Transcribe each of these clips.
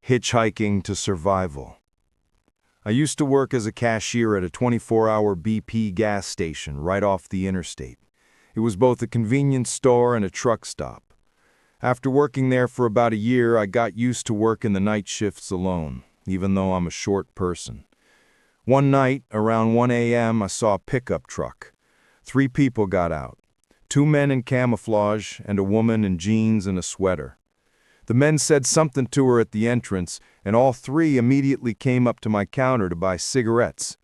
Hitchhiking to survival. I used to work as a cashier at a 24-hour BP gas station right off the interstate. It was both a convenience store and a truck stop. After working there for about a year, I got used to working the night shifts alone, even though I'm a short person. One night, around 1 a.m., I saw a pickup truck. 3 people got out. 2 men in camouflage and a woman in jeans and a sweater. The men said something to her at the entrance, and all 3 immediately came up to my counter to buy cigarettes.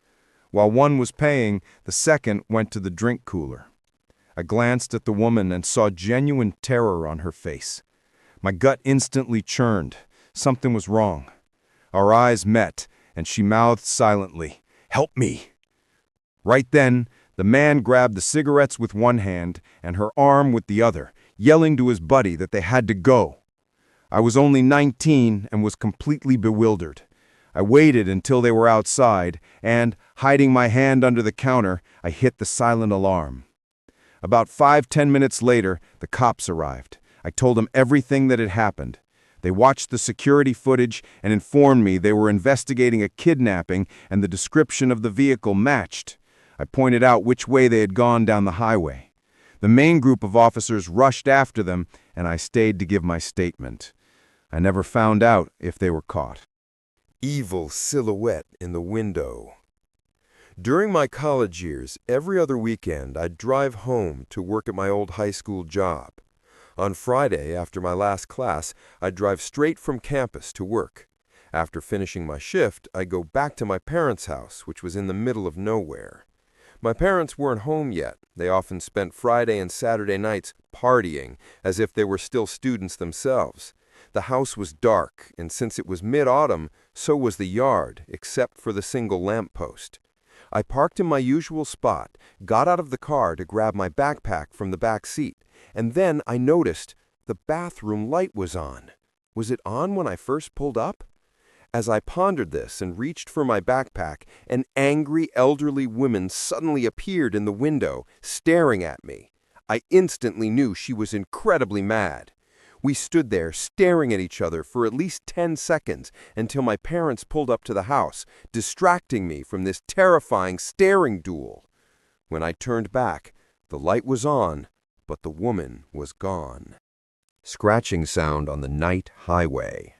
While one was paying, the second went to the drink cooler. I glanced at the woman and saw genuine terror on her face. My gut instantly churned. Something was wrong. Our eyes met, and she mouthed silently, "Help me." Right then, the man grabbed the cigarettes with one hand and her arm with the other, yelling to his buddy that they had to go. I was only 19 and was completely bewildered. I waited until they were outside, and, hiding my hand under the counter, I hit the silent alarm. About 5–10 minutes later, the cops arrived. I told them everything that had happened. They watched the security footage and informed me they were investigating a kidnapping, and the description of the vehicle matched. I pointed out which way they had gone down the highway. The main group of officers rushed after them, and I stayed to give my statement. I never found out if they were caught. Evil silhouette in the window. During my college years, every other weekend I'd drive home to work at my old high school job. On Friday, after my last class, I'd drive straight from campus to work. After finishing my shift, I'd go back to my parents' house, which was in the middle of nowhere. My parents weren't home yet. They often spent Friday and Saturday nights partying, as if they were still students themselves. The house was dark, and since it was mid-autumn, so was the yard, except for the single lamppost. I parked in my usual spot, got out of the car to grab my backpack from the back seat, and then I noticed the bathroom light was on. Was it on when I first pulled up? As I pondered this and reached for my backpack, an angry elderly woman suddenly appeared in the window, staring at me. I instantly knew she was incredibly mad. We stood there staring at each other for at least 10 seconds until my parents pulled up to the house, distracting me from this terrifying staring duel. When I turned back, the light was on, but the woman was gone. Scratching sound on the night highway.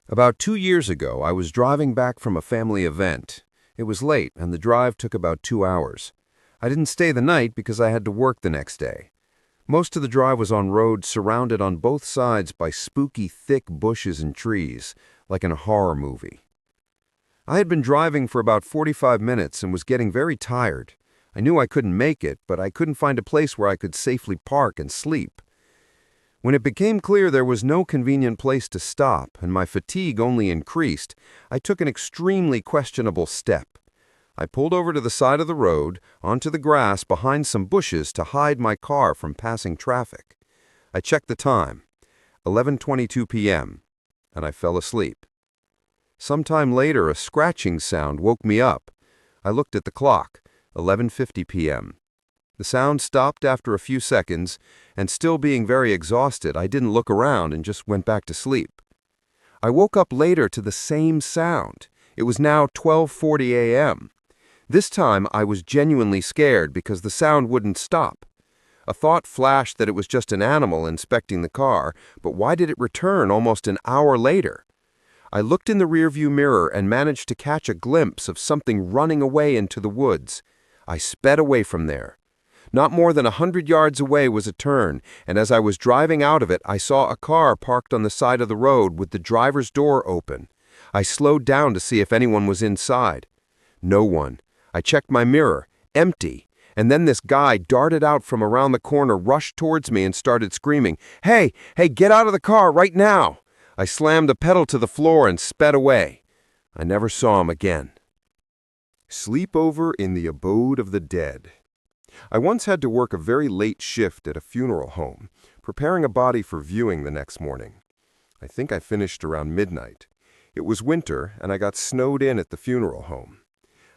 About 2 years ago, I was driving back from a family event. It was late, and the drive took about 2 hours. I didn't stay the night because I had to work the next day. Most of the drive was on roads surrounded on both sides by spooky, thick bushes and trees, like in a horror movie. I had been driving for about 45 minutes and was getting very tired. I knew I couldn't make it, but I couldn't find a place where I could safely park and sleep. When it became clear there was no convenient place to stop and my fatigue only increased, I took an extremely questionable step. I pulled over to the side of the road, onto the grass behind some bushes to hide my car from passing traffic. I checked the time, 11:22 p.m., and I fell asleep. Sometime later, a scratching sound woke me up. I looked at the clock, 11:50 p.m. The sound stopped after a few seconds, and still being very exhausted, I didn't look around and just went back to sleep. I woke up later to the same sound. It was now 12:40 a.m. This time, I was genuinely scared because the sound wouldn't stop. A thought flashed that it was just an animal inspecting the car, but why did it return almost an hour later? I looked in the rearview mirror and managed to catch a glimpse of something running away into the woods. I sped away from there. Not more than 100 yards away was a turn, and as I was driving out of it, I saw a car parked on the side of the road with the driver's door open. I slowed down to see if anyone was inside. No one. I checked my mirror. Empty. And then this guy darted out from around the corner, rushed towards me, and started screaming, "Hey, get out of the car right now!" I slammed the pedal to the floor and sped away. I never saw him again. Sleepover in the abode of the dead. I once had to work a very late shift at a funeral home, preparing a body for viewing the next morning. I think I finished around midnight. It was winter, and I got snowed in at the funeral home.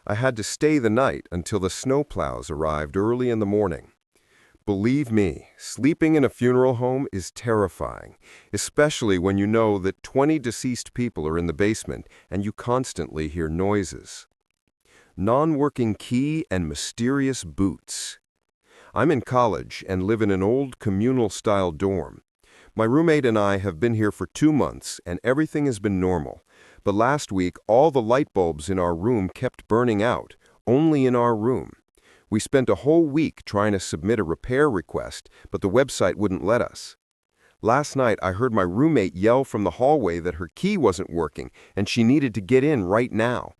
I had to stay the night until the snowplows arrived early in the morning. Believe me, sleeping in a funeral home is terrifying, especially when you know that 20 deceased people are in the basement and you constantly hear noises. Non-working key and mysterious boots. I'm in college and live in an old communal-style dorm. My roommate and I have been here for 2 months and everything has been normal. But last week, all the light bulbs in our room kept burning out, only in our room. We spent a whole week trying to submit a repair request, but the website wouldn't let us. Last night, I heard my roommate yell from the hallway that her key wasn't working and she needed to get in right now.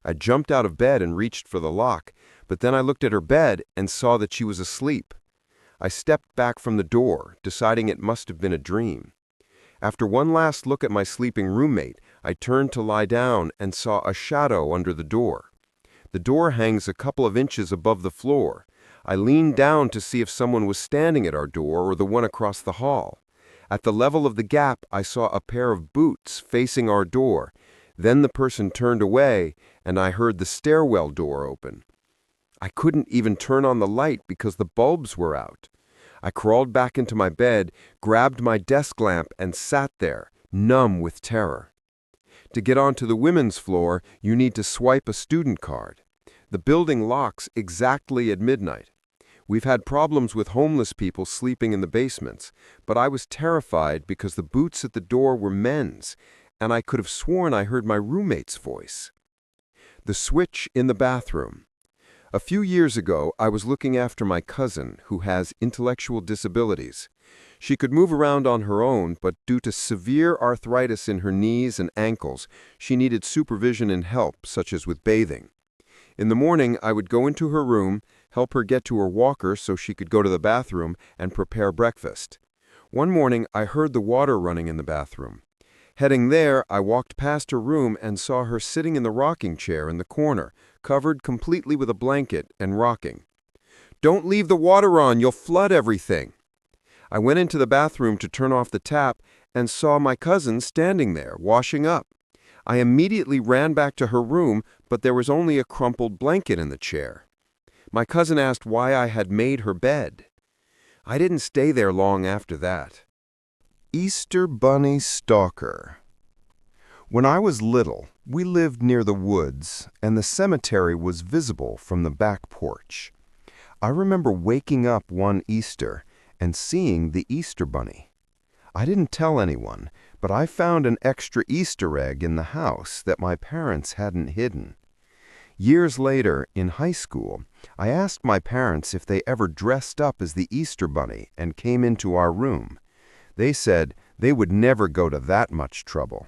I jumped out of bed and reached for the lock, but then I looked at her bed and saw that she was asleep. I stepped back from the door, deciding it must have been a dream. After one last look at my sleeping roommate, I turned to lie down and saw a shadow under the door. The door hangs a couple of inches above the floor. I leaned down to see if someone was standing at our door or the one across the hall. At the level of the gap, I saw a pair of boots facing our door. Then the person turned away, and I heard the stairwell door open. I couldn't even turn on the light because the bulbs were out. I crawled back into my bed, grabbed my desk lamp, and sat there, numb with terror. To get onto the women's floor, you need to swipe a student card. The building locks exactly at midnight. We've had problems with homeless people sleeping in the basements, but I was terrified because the boots at the door were men's, and I could have sworn I heard my roommate's voice. The switch in the bathroom. A few years ago, I was looking after my cousin, who has intellectual disabilities. She could move around on her own, but due to severe arthritis in her knees and ankles, she needed supervision and help, such as with bathing. In the morning, I would go into her room, help her get to her walker so she could go to the bathroom, and prepare breakfast. One morning, I heard the water running in the bathroom. Heading there, I walked past her room and saw her sitting in the rocking chair in the corner, covered completely with a blanket and rocking. "Don't leave the water on, you'll flood everything." I went into the bathroom to turn off the tap and saw my cousin standing there, washing up. I immediately ran back to her room, but there was only a crumpled blanket in the chair. My cousin asked why I had made her bed. I didn't stay there long after that. Easter Bunny Stalker. When I was little, we lived near the woods, and the cemetery was visible from the back porch. I remember waking up one Easter and seeing the Easter Bunny. I didn't tell anyone, but I found an extra Easter egg in the house that my parents hadn't hidden. Years later, in high school, I asked my parents if they ever dressed up as the Easter Bunny and came into our room. They said they would never go to that much trouble.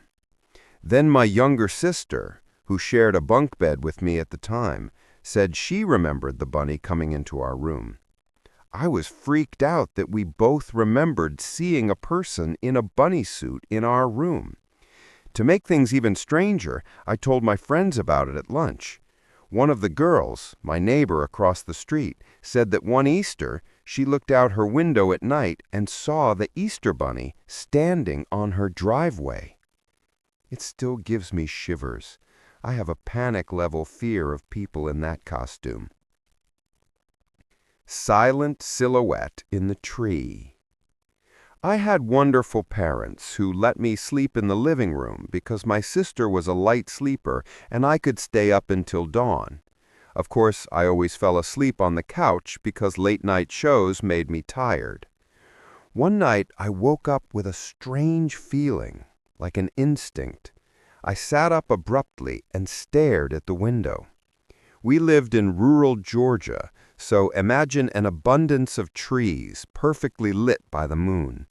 Then my younger sister, who shared a bunk bed with me at the time, said she remembered the bunny coming into our room. I was freaked out that we both remembered seeing a person in a bunny suit in our room. To make things even stranger, I told my friends about it at lunch. One of the girls, my neighbor across the street, said that one Easter she looked out her window at night and saw the Easter Bunny standing on her driveway. It still gives me shivers. I have a panic-level fear of people in that costume. Silent silhouette in the tree. I had wonderful parents who let me sleep in the living room because my sister was a light sleeper and I could stay up until dawn. Of course, I always fell asleep on the couch because late-night shows made me tired. One night, I woke up with a strange feeling, like an instinct. I sat up abruptly and stared at the window. We lived in rural Georgia, so imagine an abundance of trees perfectly lit by the moon.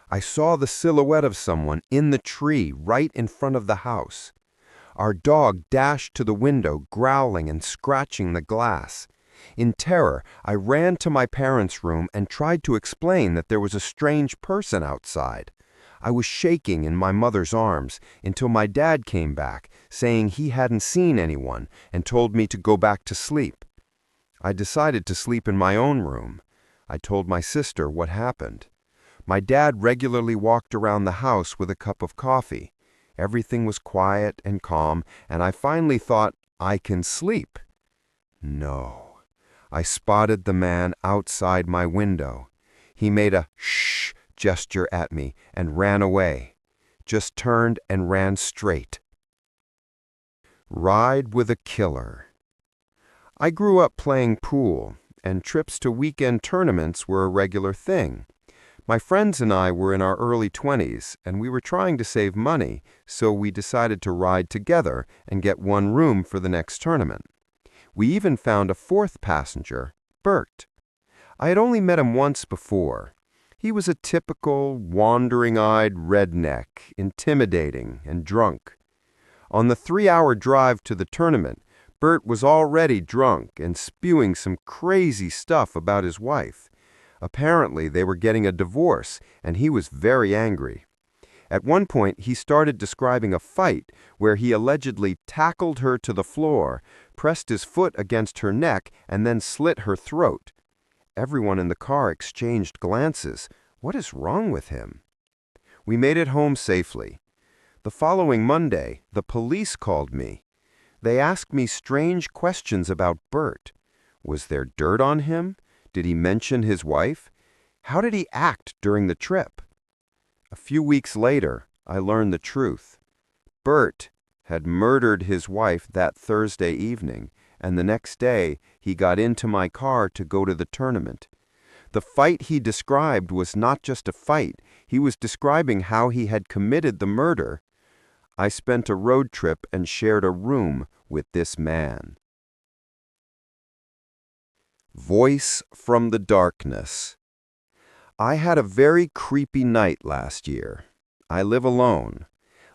I saw the silhouette of someone in the tree right in front of the house. Our dog dashed to the window, growling and scratching the glass. In terror, I ran to my parents' room and tried to explain that there was a strange person outside. I was shaking in my mother's arms until my dad came back, saying he hadn't seen anyone and told me to go back to sleep. I decided to sleep in my own room. I told my sister what happened. My dad regularly walked around the house with a cup of coffee. Everything was quiet and calm, and I finally thought, I can sleep. No. I spotted the man outside my window. He made a shh gesture at me and ran away. Just turned and ran straight. Ride with a killer. I grew up playing pool, and trips to weekend tournaments were a regular thing. My friends and I were in our early 20s, and we were trying to save money, so we decided to ride together and get one room for the next tournament. We even found a fourth passenger, Bert. I had only met him once before. He was a typical, wandering-eyed redneck, intimidating and drunk. On the 3-hour drive to the tournament, Bert was already drunk and spewing some crazy stuff about his wife. Apparently, they were getting a divorce, and he was very angry. At one point, he started describing a fight where he allegedly tackled her to the floor, pressed his foot against her neck, and then slit her throat. Everyone in the car exchanged glances. What is wrong with him? We made it home safely. The following Monday, the police called me. They asked me strange questions about Bert. Was there dirt on him? Did he mention his wife? How did he act during the trip? A few weeks later, I learned the truth. Bert had murdered his wife that Thursday evening, and the next day he got into my car to go to the tournament. The fight he described was not just a fight. He was describing how he had committed the murder. I spent a road trip and shared a room with this man. Voice from the darkness. I had a very creepy night last year. I live alone.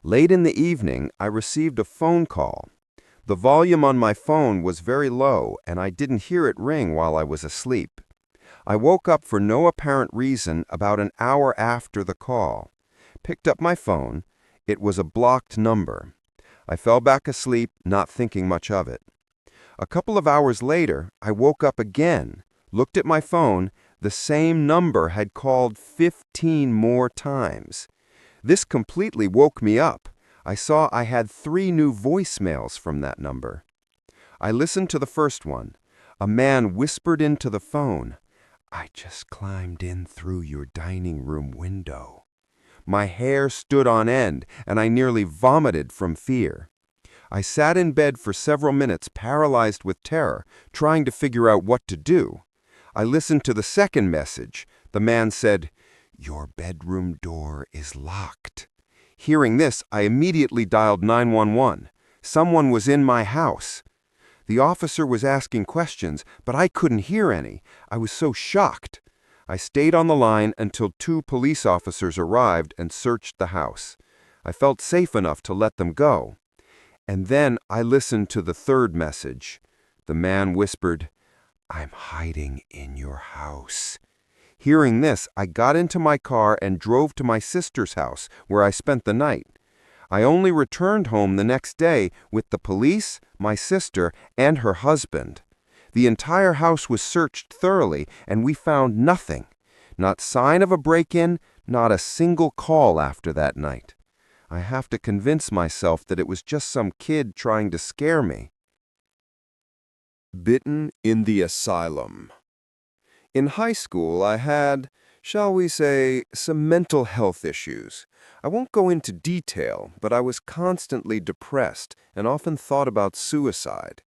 Late in the evening, I received a phone call. The volume on my phone was very low, and I didn't hear it ring while I was asleep. I woke up for no apparent reason about an hour after the call. Picked up my phone. It was a blocked number. I fell back asleep, not thinking much of it. A couple of hours later, I woke up again, looked at my phone. The same number had called 15 more times. This completely woke me up. I saw I had 3 new voicemails from that number. I listened to the first one. A man whispered into the phone, "I just climbed in through your dining room window." My hair stood on end, and I nearly vomited from fear. I sat in bed for several minutes, paralyzed with terror, trying to figure out what to do. I listened to the second message. The man said, "Your bedroom door is locked." Hearing this, I immediately dialed 911. Someone was in my house. The officer was asking questions, but I couldn't hear any. I was so shocked. I stayed on the line until 2 police officers arrived and searched the house. I felt safe enough to let them go. And then I listened to the third message. The man whispered, "I'm hiding in your house." Hearing this, I got into my car and drove to my sister's house, where I spent the night. I only returned home the next day with the police, my sister, and her husband. The entire house was searched thoroughly, and we found nothing. Not sign of a break-in, not a single call after that night. I have to convince myself that it was just some kid trying to scare me. Bitten in the asylum. In high school, I had, shall we say, some mental health issues. I won't go into detail, but I was constantly depressed and often thought about suicide.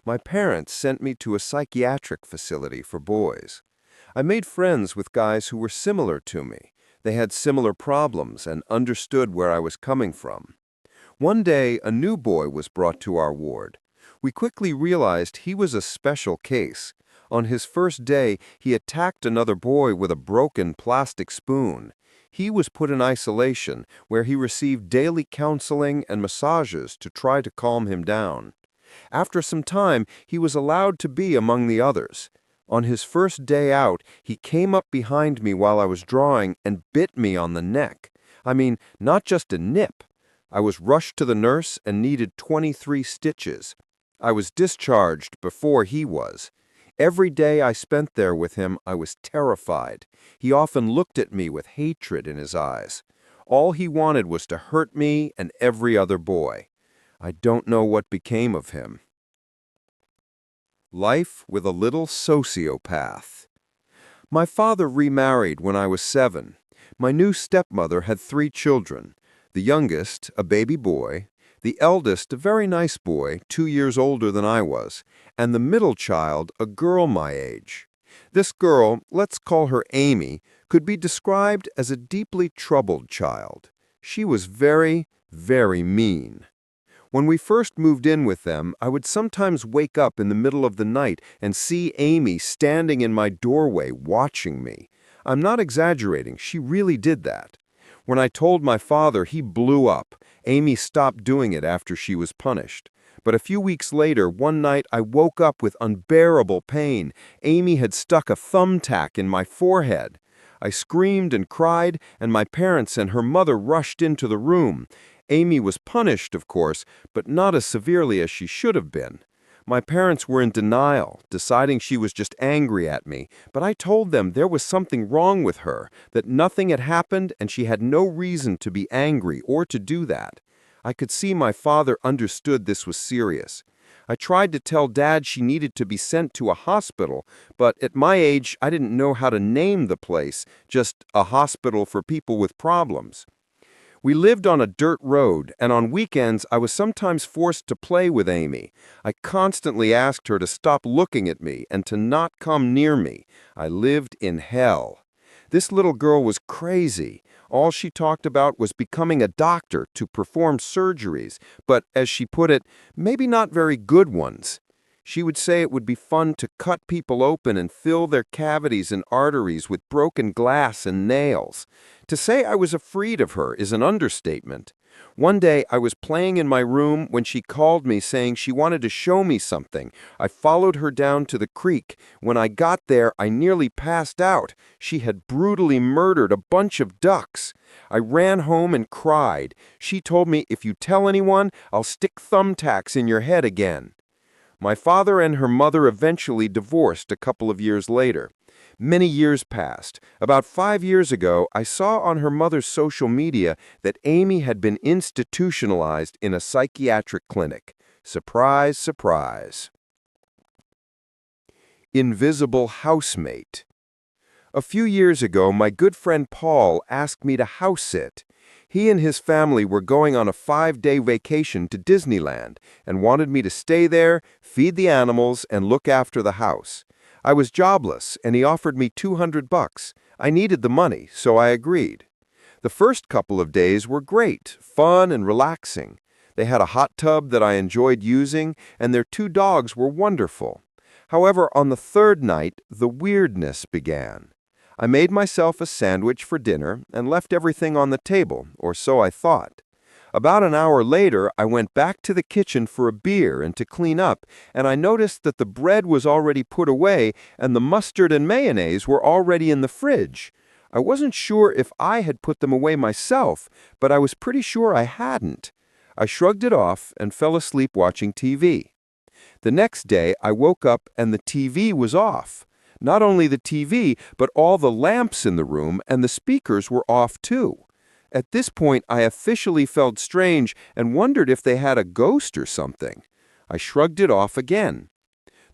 My parents sent me to a psychiatric facility for boys. I made friends with guys who were similar to me. They had similar problems and understood where I was coming from. One day, a new boy was brought to our ward. We quickly realized he was a special case. On his first day, he attacked another boy with a broken plastic spoon. He was put in isolation, where he received daily counseling and massages to try to calm him down. After some time, he was allowed to be among the others. On his first day out, he came up behind me while I was drawing and bit me on the neck. I mean, not just a nip. I was rushed to the nurse and needed 23 stitches. I was discharged before he was. Every day I spent there with him, I was terrified. He often looked at me with hatred in his eyes. All he wanted was to hurt me and every other boy. I don't know what became of him. Life with a little sociopath. My father remarried when I was 7. My new stepmother had 3 children. The youngest, a baby boy, the eldest, a very nice boy, 2 years older than I was, and the middle child, a girl my age. This girl, let's call her Amy, could be described as a deeply troubled child. She was very, very mean. When we first moved in with them, I would sometimes wake up in the middle of the night and see Amy standing in my doorway watching me. I'm not exaggerating, she really did that. When I told my father, he blew up. Amy stopped doing it after she was punished. But a few weeks later, one night I woke up with unbearable pain. Amy had stuck a thumbtack in my forehead. I screamed and cried, and my parents and her mother rushed into the room. Amy was punished, of course, but not as severely as she should have been. My parents were in denial, deciding she was just angry at me, but I told them there was something wrong with her, that nothing had happened and she had no reason to be angry or to do that. I could see my father understood this was serious. I tried to tell Dad she needed to be sent to a hospital, but at my age I didn't know how to name the place, just a hospital for people with problems. We lived on a dirt road, and on weekends I was sometimes forced to play with Amy. I constantly asked her to stop looking at me and to not come near me. I lived in hell. This little girl was crazy. All she talked about was becoming a doctor to perform surgeries, but, as she put it, maybe not very good ones. She would say it would be fun to cut people open and fill their cavities and arteries with broken glass and nails. To say I was afraid of her is an understatement. One day I was playing in my room when she called me saying she wanted to show me something. I followed her down to the creek. When I got there, I nearly passed out. She had brutally murdered a bunch of ducks. I ran home and cried. She told me, "If you tell anyone, I'll stick thumbtacks in your head again." My father and her mother eventually divorced a couple of years later. Many years passed. About 5 years ago, I saw on her mother's social media that Amy had been institutionalized in a psychiatric clinic. Surprise, surprise. Invisible housemate. A few years ago, my good friend Paul asked me to house sit. He and his family were going on a 5-day vacation to Disneyland and wanted me to stay there, feed the animals, and look after the house. I was jobless, and he offered me $200. I needed the money, so I agreed. The first couple of days were great, fun and relaxing. They had a hot tub that I enjoyed using, and their 2 dogs were wonderful. However, on the 3rd night, the weirdness began. I made myself a sandwich for dinner and left everything on the table, or so I thought. About an hour later, I went back to the kitchen for a beer and to clean up, and I noticed that the bread was already put away and the mustard and mayonnaise were already in the fridge. I wasn't sure if I had put them away myself, but I was pretty sure I hadn't. I shrugged it off and fell asleep watching TV. The next day, I woke up and the TV was off. Not only the TV, but all the lamps in the room and the speakers were off too. At this point, I officially felt strange and wondered if they had a ghost or something. I shrugged it off again.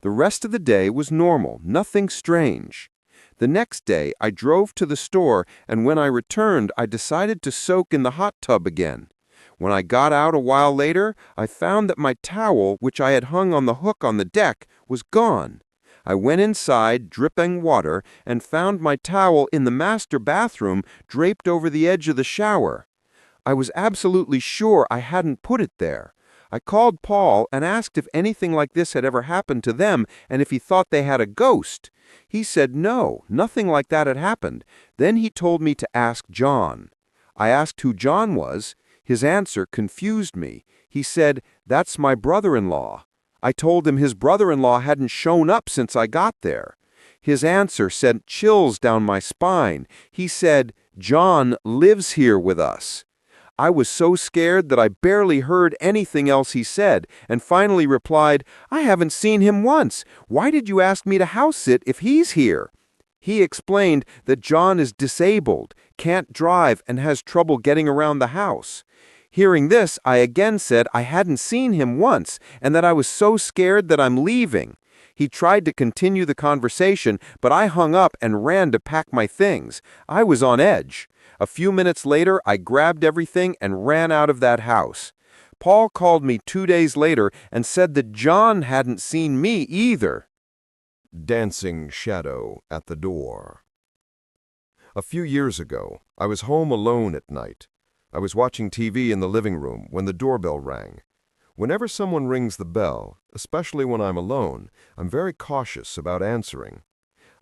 The rest of the day was normal, nothing strange. The next day, I drove to the store, and when I returned, I decided to soak in the hot tub again. When I got out a while later, I found that my towel, which I had hung on the hook on the deck, was gone. I went inside, dripping water, and found my towel in the master bathroom draped over the edge of the shower. I was absolutely sure I hadn't put it there. I called Paul and asked if anything like this had ever happened to them and if he thought they had a ghost. He said no, nothing like that had happened. Then he told me to ask John. I asked who John was. His answer confused me. He said, "That's my brother-in-law." I told him his brother-in-law hadn't shown up since I got there. His answer sent chills down my spine. He said, "John lives here with us." I was so scared that I barely heard anything else he said, and finally replied, "I haven't seen him once. Why did you ask me to house sit if he's here?" He explained that John is disabled, can't drive, and has trouble getting around the house. Hearing this, I again said I hadn't seen him once and that I was so scared that I'm leaving. He tried to continue the conversation, but I hung up and ran to pack my things. I was on edge. A few minutes later, I grabbed everything and ran out of that house. Paul called me 2 days later and said that John hadn't seen me either. Dancing shadow at the door. A few years ago, I was home alone at night. I was watching TV in the living room when the doorbell rang. Whenever someone rings the bell, especially when I'm alone, I'm very cautious about answering.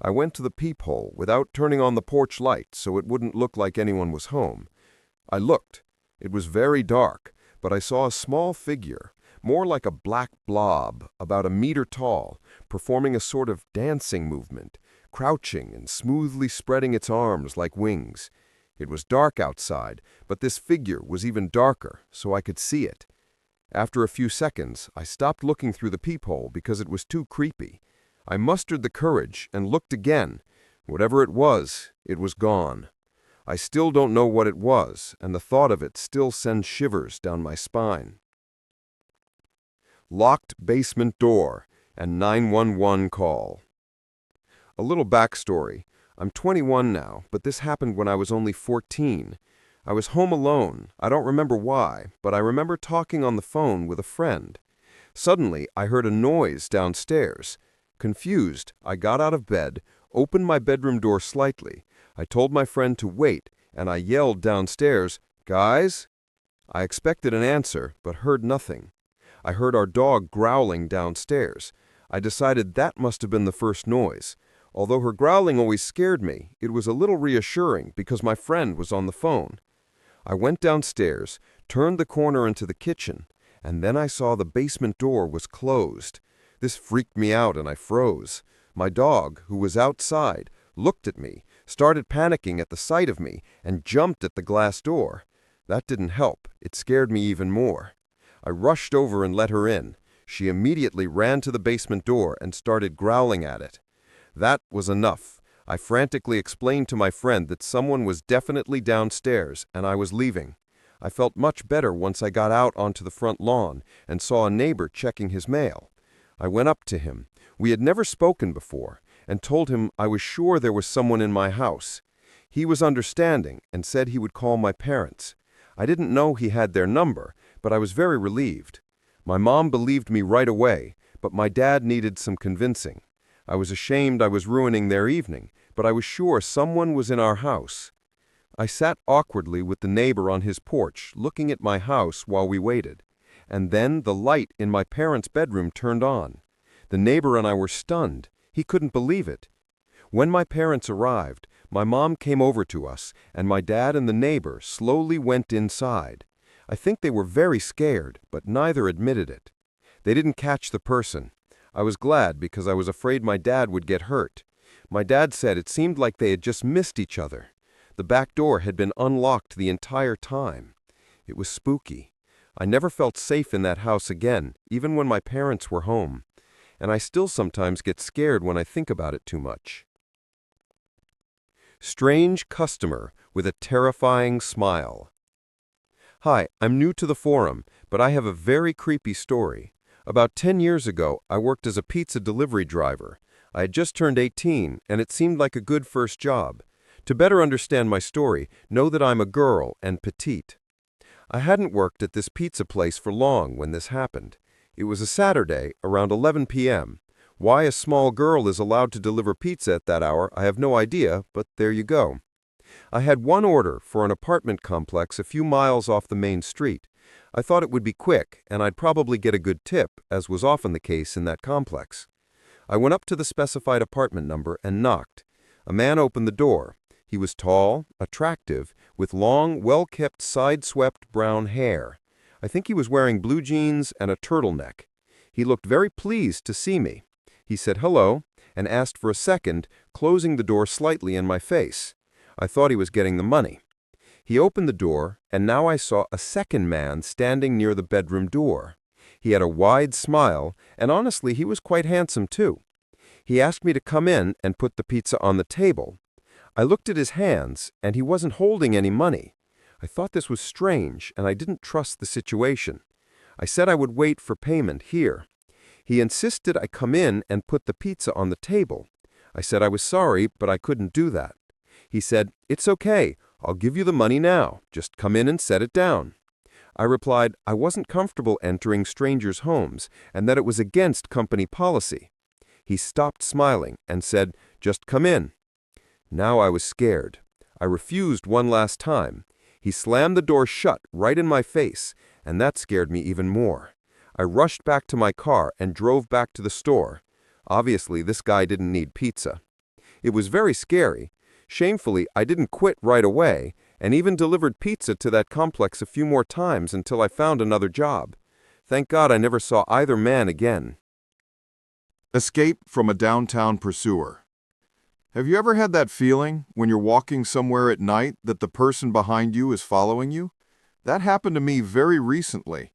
I went to the peephole without turning on the porch light so it wouldn't look like anyone was home. I looked. It was very dark, but I saw a small figure, more like a black blob, about a meter tall, performing a sort of dancing movement, crouching and smoothly spreading its arms like wings. It was dark outside, but this figure was even darker, so I could see it. After a few seconds, I stopped looking through the peephole because it was too creepy. I mustered the courage and looked again. Whatever it was gone. I still don't know what it was, and the thought of it still sends shivers down my spine. Locked basement door and 911 call. A little backstory. I'm 21 now, but this happened when I was only 14. I was home alone. I don't remember why, but I remember talking on the phone with a friend. Suddenly, I heard a noise downstairs. Confused, I got out of bed, opened my bedroom door slightly. I told my friend to wait, and I yelled downstairs, "Guys?" I expected an answer, but heard nothing. I heard our dog growling downstairs. I decided that must have been the first noise. Although her growling always scared me, it was a little reassuring because my friend was on the phone. I went downstairs, turned the corner into the kitchen, and then I saw the basement door was closed. This freaked me out and I froze. My dog, who was outside, looked at me, started panicking at the sight of me, and jumped at the glass door. That didn't help. It scared me even more. I rushed over and let her in. She immediately ran to the basement door and started growling at it. That was enough. I frantically explained to my friend that someone was definitely downstairs and I was leaving. I felt much better once I got out onto the front lawn and saw a neighbor checking his mail. I went up to him. We had never spoken before, and told him I was sure there was someone in my house. He was understanding and said he would call my parents. I didn't know he had their number, but I was very relieved. My mom believed me right away, but my dad needed some convincing. I was ashamed I was ruining their evening, but I was sure someone was in our house. I sat awkwardly with the neighbor on his porch, looking at my house while we waited. And then the light in my parents' bedroom turned on. The neighbor and I were stunned. He couldn't believe it. When my parents arrived, my mom came over to us, and my dad and the neighbor slowly went inside. I think they were very scared, but neither admitted it. They didn't catch the person. I was glad because I was afraid my dad would get hurt. My dad said it seemed like they had just missed each other. The back door had been unlocked the entire time. It was spooky. I never felt safe in that house again, even when my parents were home. And I still sometimes get scared when I think about it too much. Strange customer with a terrifying smile. Hi, I'm new to the forum, but I have a very creepy story. About 10 years ago, I worked as a pizza delivery driver. I had just turned 18, and it seemed like a good first job. To better understand my story, know that I'm a girl and petite. I hadn't worked at this pizza place for long when this happened. It was a Saturday, around 11 p.m. Why a small girl is allowed to deliver pizza at that hour, I have no idea, but there you go. I had one order for an apartment complex a few miles off the main street. I thought it would be quick, and I'd probably get a good tip, as was often the case in that complex. I went up to the specified apartment number and knocked. A man opened the door. He was tall, attractive, with long, well-kept, side-swept brown hair. I think he was wearing blue jeans and a turtleneck. He looked very pleased to see me. He said hello and asked for a second, closing the door slightly in my face. I thought he was getting the money. He opened the door, and now I saw a second man standing near the bedroom door. He had a wide smile, and honestly, he was quite handsome too. He asked me to come in and put the pizza on the table. I looked at his hands, and he wasn't holding any money. I thought this was strange, and I didn't trust the situation. I said I would wait for payment here. He insisted I come in and put the pizza on the table. I said I was sorry, but I couldn't do that. He said, "It's okay. I'll give you the money now. Just come in and set it down." I replied I wasn't comfortable entering strangers' homes and that it was against company policy. He stopped smiling and said, "Just come in." Now I was scared. I refused one last time. He slammed the door shut right in my face, and that scared me even more. I rushed back to my car and drove back to the store. Obviously, this guy didn't need pizza. It was very scary. Shamefully, I didn't quit right away, and even delivered pizza to that complex a few more times until I found another job. Thank God I never saw either man again. Escape from a downtown pursuer. Have you ever had that feeling when you're walking somewhere at night that the person behind you is following you? That happened to me very recently.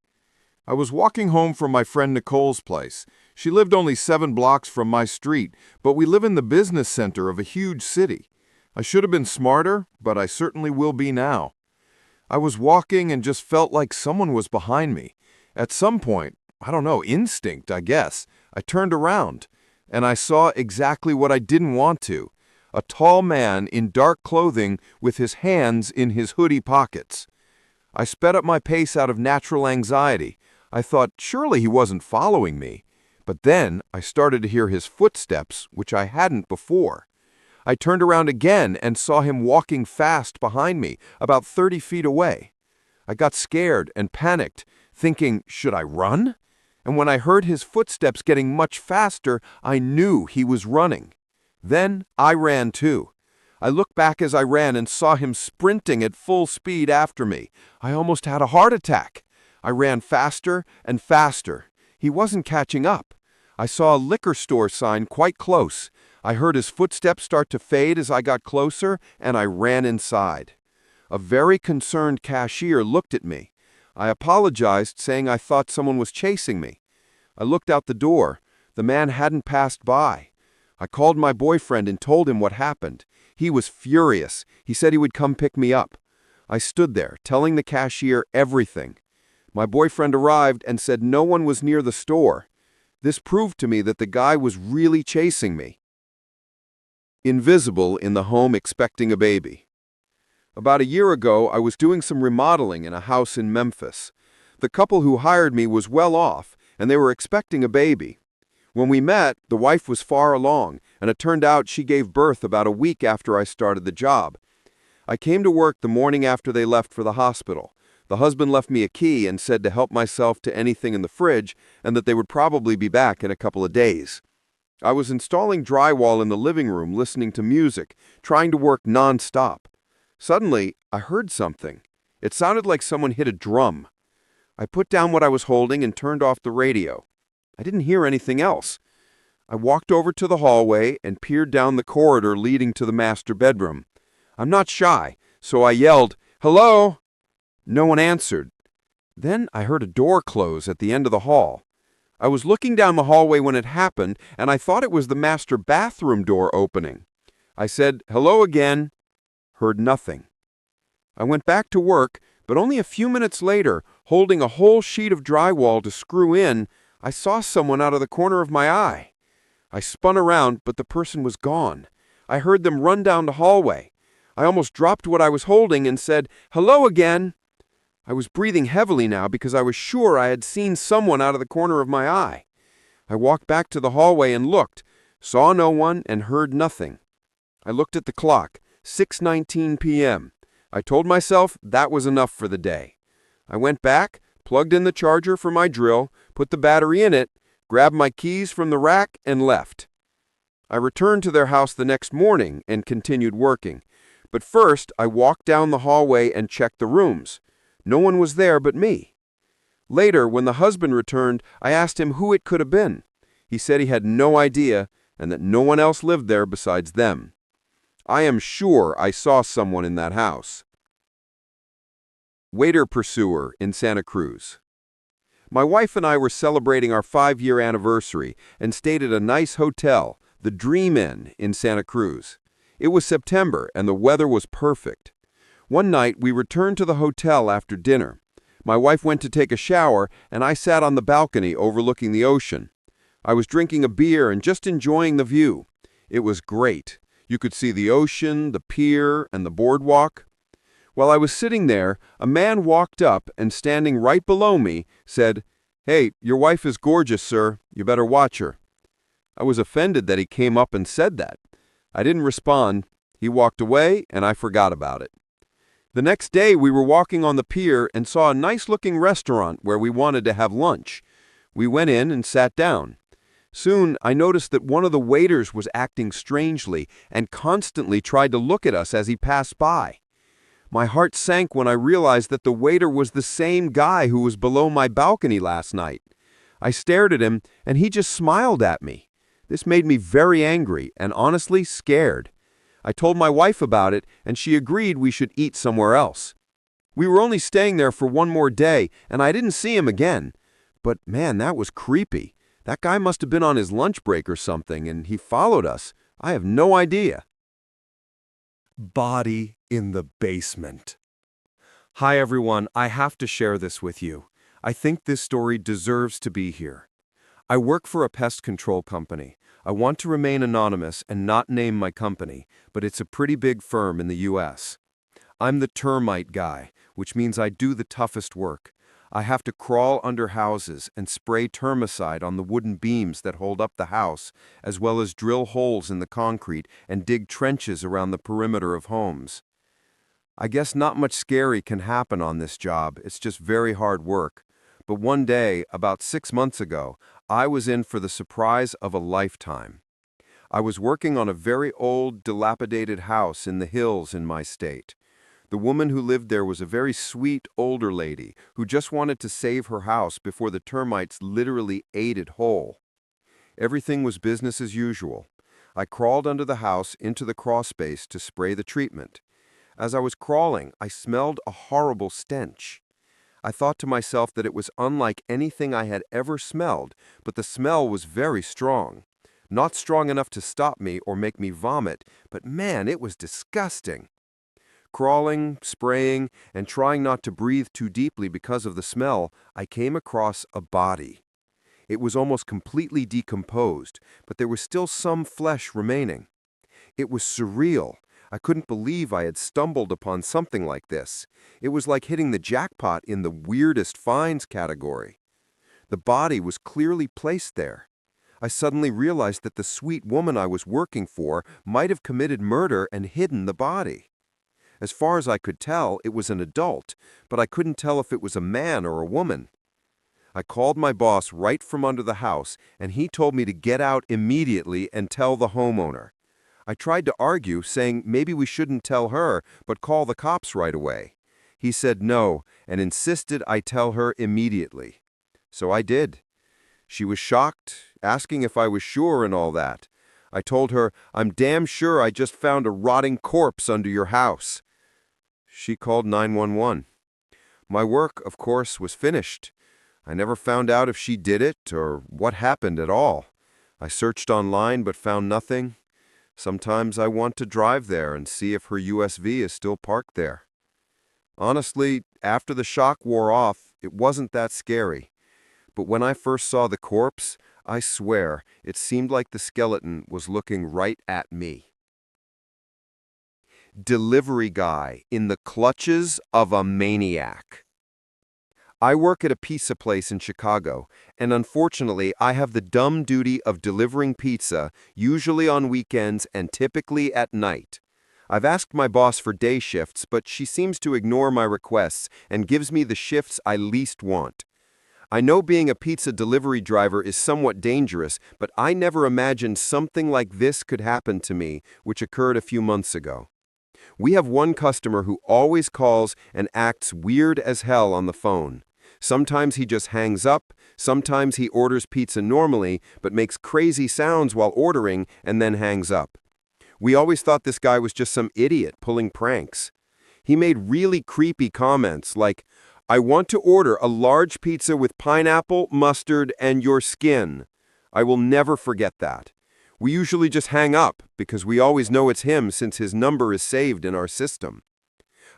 I was walking home from my friend Nicole's place. She lived only 7 blocks from my street, but we live in the business center of a huge city. I should have been smarter, but I certainly will be now. I was walking and just felt like someone was behind me. At some point, I don't know, instinct, I guess, I turned around, and I saw exactly what I didn't want to. A tall man in dark clothing with his hands in his hoodie pockets. I sped up my pace out of natural anxiety. I thought surely he wasn't following me. But then I started to hear his footsteps, which I hadn't before. I turned around again and saw him walking fast behind me, about 30 feet away. I got scared and panicked, thinking, should I run? And when I heard his footsteps getting much faster, I knew he was running. Then I ran too. I looked back as I ran and saw him sprinting at full speed after me. I almost had a heart attack. I ran faster and faster. He wasn't catching up. I saw a liquor store sign quite close. I heard his footsteps start to fade as I got closer, and I ran inside. A very concerned cashier looked at me. I apologized, saying I thought someone was chasing me. I looked out the door. The man hadn't passed by. I called my boyfriend and told him what happened. He was furious. He said he would come pick me up. I stood there, telling the cashier everything. My boyfriend arrived and said no one was near the store. This proved to me that the guy was really chasing me. Invisible in the home expecting a baby. About a year ago, I was doing some remodeling in a house in Memphis. The couple who hired me was well off, and they were expecting a baby. When we met, the wife was far along, and it turned out she gave birth about a week after I started the job. I came to work the morning after they left for the hospital. The husband left me a key and said to help myself to anything in the fridge and that they would probably be back in a couple of days. I was installing drywall in the living room, listening to music, trying to work non-stop. Suddenly, I heard something. It sounded like someone hit a drum. I put down what I was holding and turned off the radio. I didn't hear anything else. I walked over to the hallway and peered down the corridor leading to the master bedroom. I'm not shy, so I yelled, "Hello?" No one answered. Then I heard a door close at the end of the hall. I was looking down the hallway when it happened, and I thought it was the master bathroom door opening. I said, "Hello again." Heard nothing. I went back to work, but only a few minutes later, holding a whole sheet of drywall to screw in, I saw someone out of the corner of my eye. I spun around, but the person was gone. I heard them run down the hallway. I almost dropped what I was holding and said, "Hello again." I was breathing heavily now because I was sure I had seen someone out of the corner of my eye. I walked back to the hallway and looked, saw no one and heard nothing. I looked at the clock, 6:19 p.m. I told myself that was enough for the day. I went back, plugged in the charger for my drill, put the battery in it, grabbed my keys from the rack, and left. I returned to their house the next morning and continued working. But first, I walked down the hallway and checked the rooms. No one was there but me. Later, when the husband returned, I asked him who it could have been. He said he had no idea and that no one else lived there besides them. I am sure I saw someone in that house. Waiter pursuer in Santa Cruz. My wife and I were celebrating our 5-year anniversary and stayed at a nice hotel, the Dream Inn in Santa Cruz. It was September and the weather was perfect. One night, we returned to the hotel after dinner. My wife went to take a shower, and I sat on the balcony overlooking the ocean. I was drinking a beer and just enjoying the view. It was great. You could see the ocean, the pier, and the boardwalk. While I was sitting there, a man walked up and standing right below me said, "Hey, your wife is gorgeous, sir. You better watch her." I was offended that he came up and said that. I didn't respond. He walked away, and I forgot about it. The next day, we were walking on the pier and saw a nice-looking restaurant where we wanted to have lunch. We went in and sat down. Soon, I noticed that one of the waiters was acting strangely and constantly tried to look at us as he passed by. My heart sank when I realized that the waiter was the same guy who was below my balcony last night. I stared at him, and he just smiled at me. This made me very angry and honestly scared. I told my wife about it, and she agreed we should eat somewhere else. We were only staying there for one more day, and I didn't see him again. But man, that was creepy. That guy must have been on his lunch break or something, and he followed us. I have no idea. Body in the basement. Hi everyone, I have to share this with you. I think this story deserves to be here. I work for a pest control company. I want to remain anonymous and not name my company, but it's a pretty big firm in the US. I'm the termite guy, which means I do the toughest work. I have to crawl under houses and spray termicide on the wooden beams that hold up the house, as well as drill holes in the concrete and dig trenches around the perimeter of homes. I guess not much scary can happen on this job, it's just very hard work. But one day, about 6 months ago, I was in for the surprise of a lifetime. I was working on a very old, dilapidated house in the hills in my state. The woman who lived there was a very sweet, older lady who just wanted to save her house before the termites literally ate it whole. Everything was business as usual. I crawled under the house into the crawl space to spray the treatment. As I was crawling, I smelled a horrible stench. I thought to myself that it was unlike anything I had ever smelled, but the smell was very strong. Not strong enough to stop me or make me vomit, but man, it was disgusting. Crawling, spraying, and trying not to breathe too deeply because of the smell, I came across a body. It was almost completely decomposed, but there was still some flesh remaining. It was surreal. I couldn't believe I had stumbled upon something like this. It was like hitting the jackpot in the weirdest finds category. The body was clearly placed there. I suddenly realized that the sweet woman I was working for might have committed murder and hidden the body. As far as I could tell, it was an adult, but I couldn't tell if it was a man or a woman. I called my boss right from under the house, and he told me to get out immediately and tell the homeowner. I tried to argue, saying maybe we shouldn't tell her, but call the cops right away. He said no, and insisted I tell her immediately. So I did. She was shocked, asking if I was sure and all that. I told her, "I'm damn sure I just found a rotting corpse under your house." She called 911. My work, of course, was finished. I never found out if she did it or what happened at all. I searched online but found nothing. Sometimes I want to drive there and see if her USV is still parked there. Honestly, after the shock wore off, it wasn't that scary. But when I first saw the corpse, I swear, it seemed like the skeleton was looking right at me. Delivery guy in the clutches of a maniac. I work at a pizza place in Chicago, and unfortunately, I have the dumb duty of delivering pizza, usually on weekends and typically at night. I've asked my boss for day shifts, but she seems to ignore my requests and gives me the shifts I least want. I know being a pizza delivery driver is somewhat dangerous, but I never imagined something like this could happen to me, which occurred a few months ago. We have one customer who always calls and acts weird as hell on the phone. Sometimes he just hangs up, sometimes he orders pizza normally, but makes crazy sounds while ordering and then hangs up. We always thought this guy was just some idiot pulling pranks. He made really creepy comments like, "I want to order a large pizza with pineapple, mustard, and your skin." I will never forget that. We usually just hang up because we always know it's him since his number is saved in our system.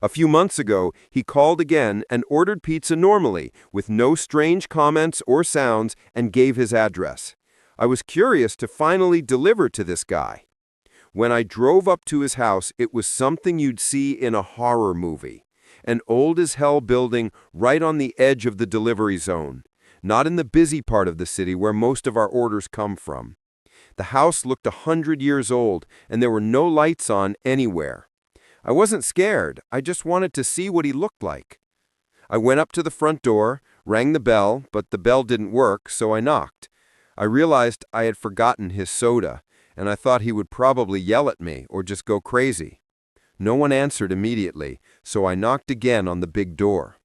A few months ago, he called again and ordered pizza normally with no strange comments or sounds and gave his address. I was curious to finally deliver to this guy. When I drove up to his house, it was something you'd see in a horror movie. An old-as-hell building right on the edge of the delivery zone, not in the busy part of the city where most of our orders come from. The house looked 100 years old, and there were no lights on anywhere. I wasn't scared, I just wanted to see what he looked like. I went up to the front door, rang the bell, but the bell didn't work, so I knocked. I realized I had forgotten his soda, and I thought he would probably yell at me or just go crazy. No one answered immediately, so I knocked again on the big door.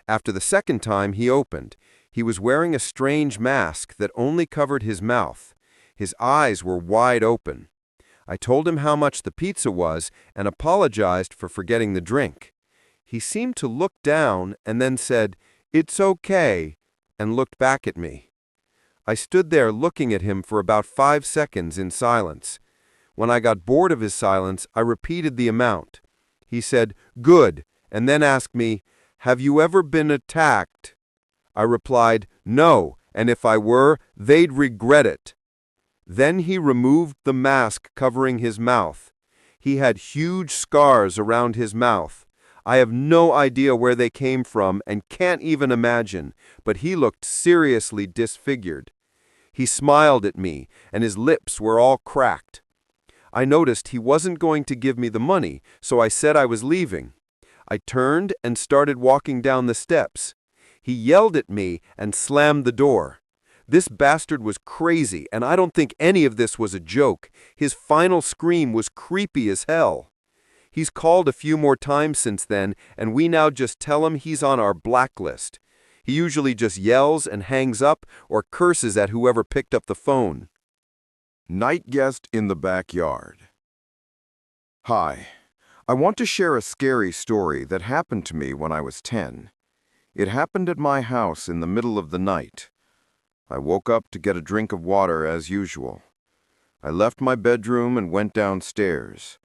After the second time, he opened. He was wearing a strange mask that only covered his mouth. His eyes were wide open. I told him how much the pizza was and apologized for forgetting the drink. He seemed to look down and then said, "It's okay," and looked back at me. I stood there looking at him for about 5 seconds in silence. When I got bored of his silence, I repeated the amount. He said, "Good," and then asked me, "Have you ever been attacked?" I replied, "No, and if I were, they'd regret it." Then he removed the mask covering his mouth. He had huge scars around his mouth. I have no idea where they came from and can't even imagine, but he looked seriously disfigured. He smiled at me, and his lips were all cracked. I noticed he wasn't going to give me the money, so I said I was leaving. I turned and started walking down the steps. He yelled at me and slammed the door. This bastard was crazy, and I don't think any of this was a joke. His final scream was creepy as hell. He's called a few more times since then, and we now just tell him he's on our blacklist. He usually just yells and hangs up or curses at whoever picked up the phone. Night guest in the backyard. Hi, I want to share a scary story that happened to me when I was 10. It happened at my house in the middle of the night. I woke up to get a drink of water as usual. I left my bedroom and went downstairs.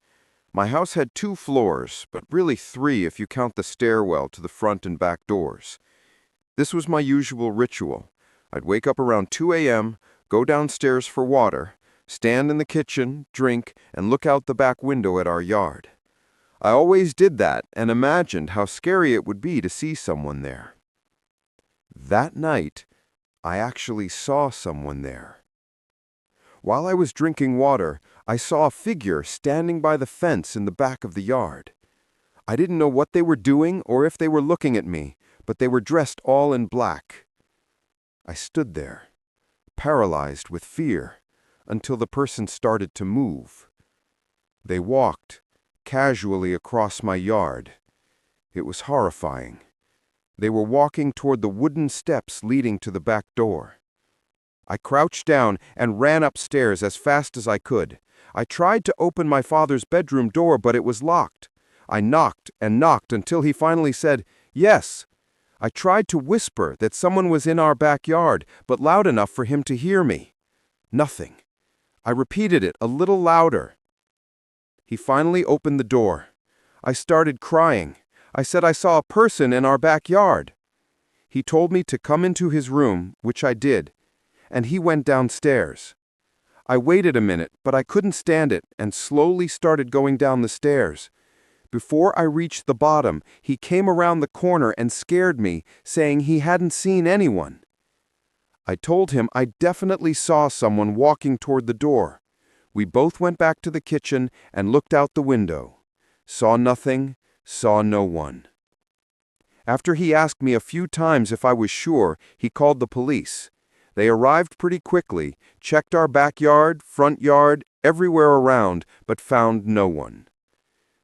My house had 2 floors, but really 3 if you count the stairwell to the front and back doors. This was my usual ritual. I'd wake up around 2 a.m., go downstairs for water, stand in the kitchen, drink, and look out the back window at our yard. I always did that and imagined how scary it would be to see someone there. That night, I actually saw someone there. While I was drinking water, I saw a figure standing by the fence in the back of the yard. I didn't know what they were doing or if they were looking at me, but they were dressed all in black. I stood there, paralyzed with fear, until the person started to move. They walked casually across my yard. It was horrifying. They were walking toward the wooden steps leading to the back door. I crouched down and ran upstairs as fast as I could. I tried to open my father's bedroom door, but it was locked. I knocked and knocked until he finally said, "Yes." I tried to whisper that someone was in our backyard, but loud enough for him to hear me. Nothing. I repeated it a little louder. He finally opened the door. I started crying. I said I saw a person in our backyard. He told me to come into his room, which I did, and he went downstairs. I waited a minute, but I couldn't stand it and slowly started going down the stairs. Before I reached the bottom, he came around the corner and scared me, saying he hadn't seen anyone. I told him I definitely saw someone walking toward the door. We both went back to the kitchen and looked out the window. Saw nothing, saw no one. After he asked me a few times if I was sure, he called the police. They arrived pretty quickly, checked our backyard, front yard, everywhere around, but found no one.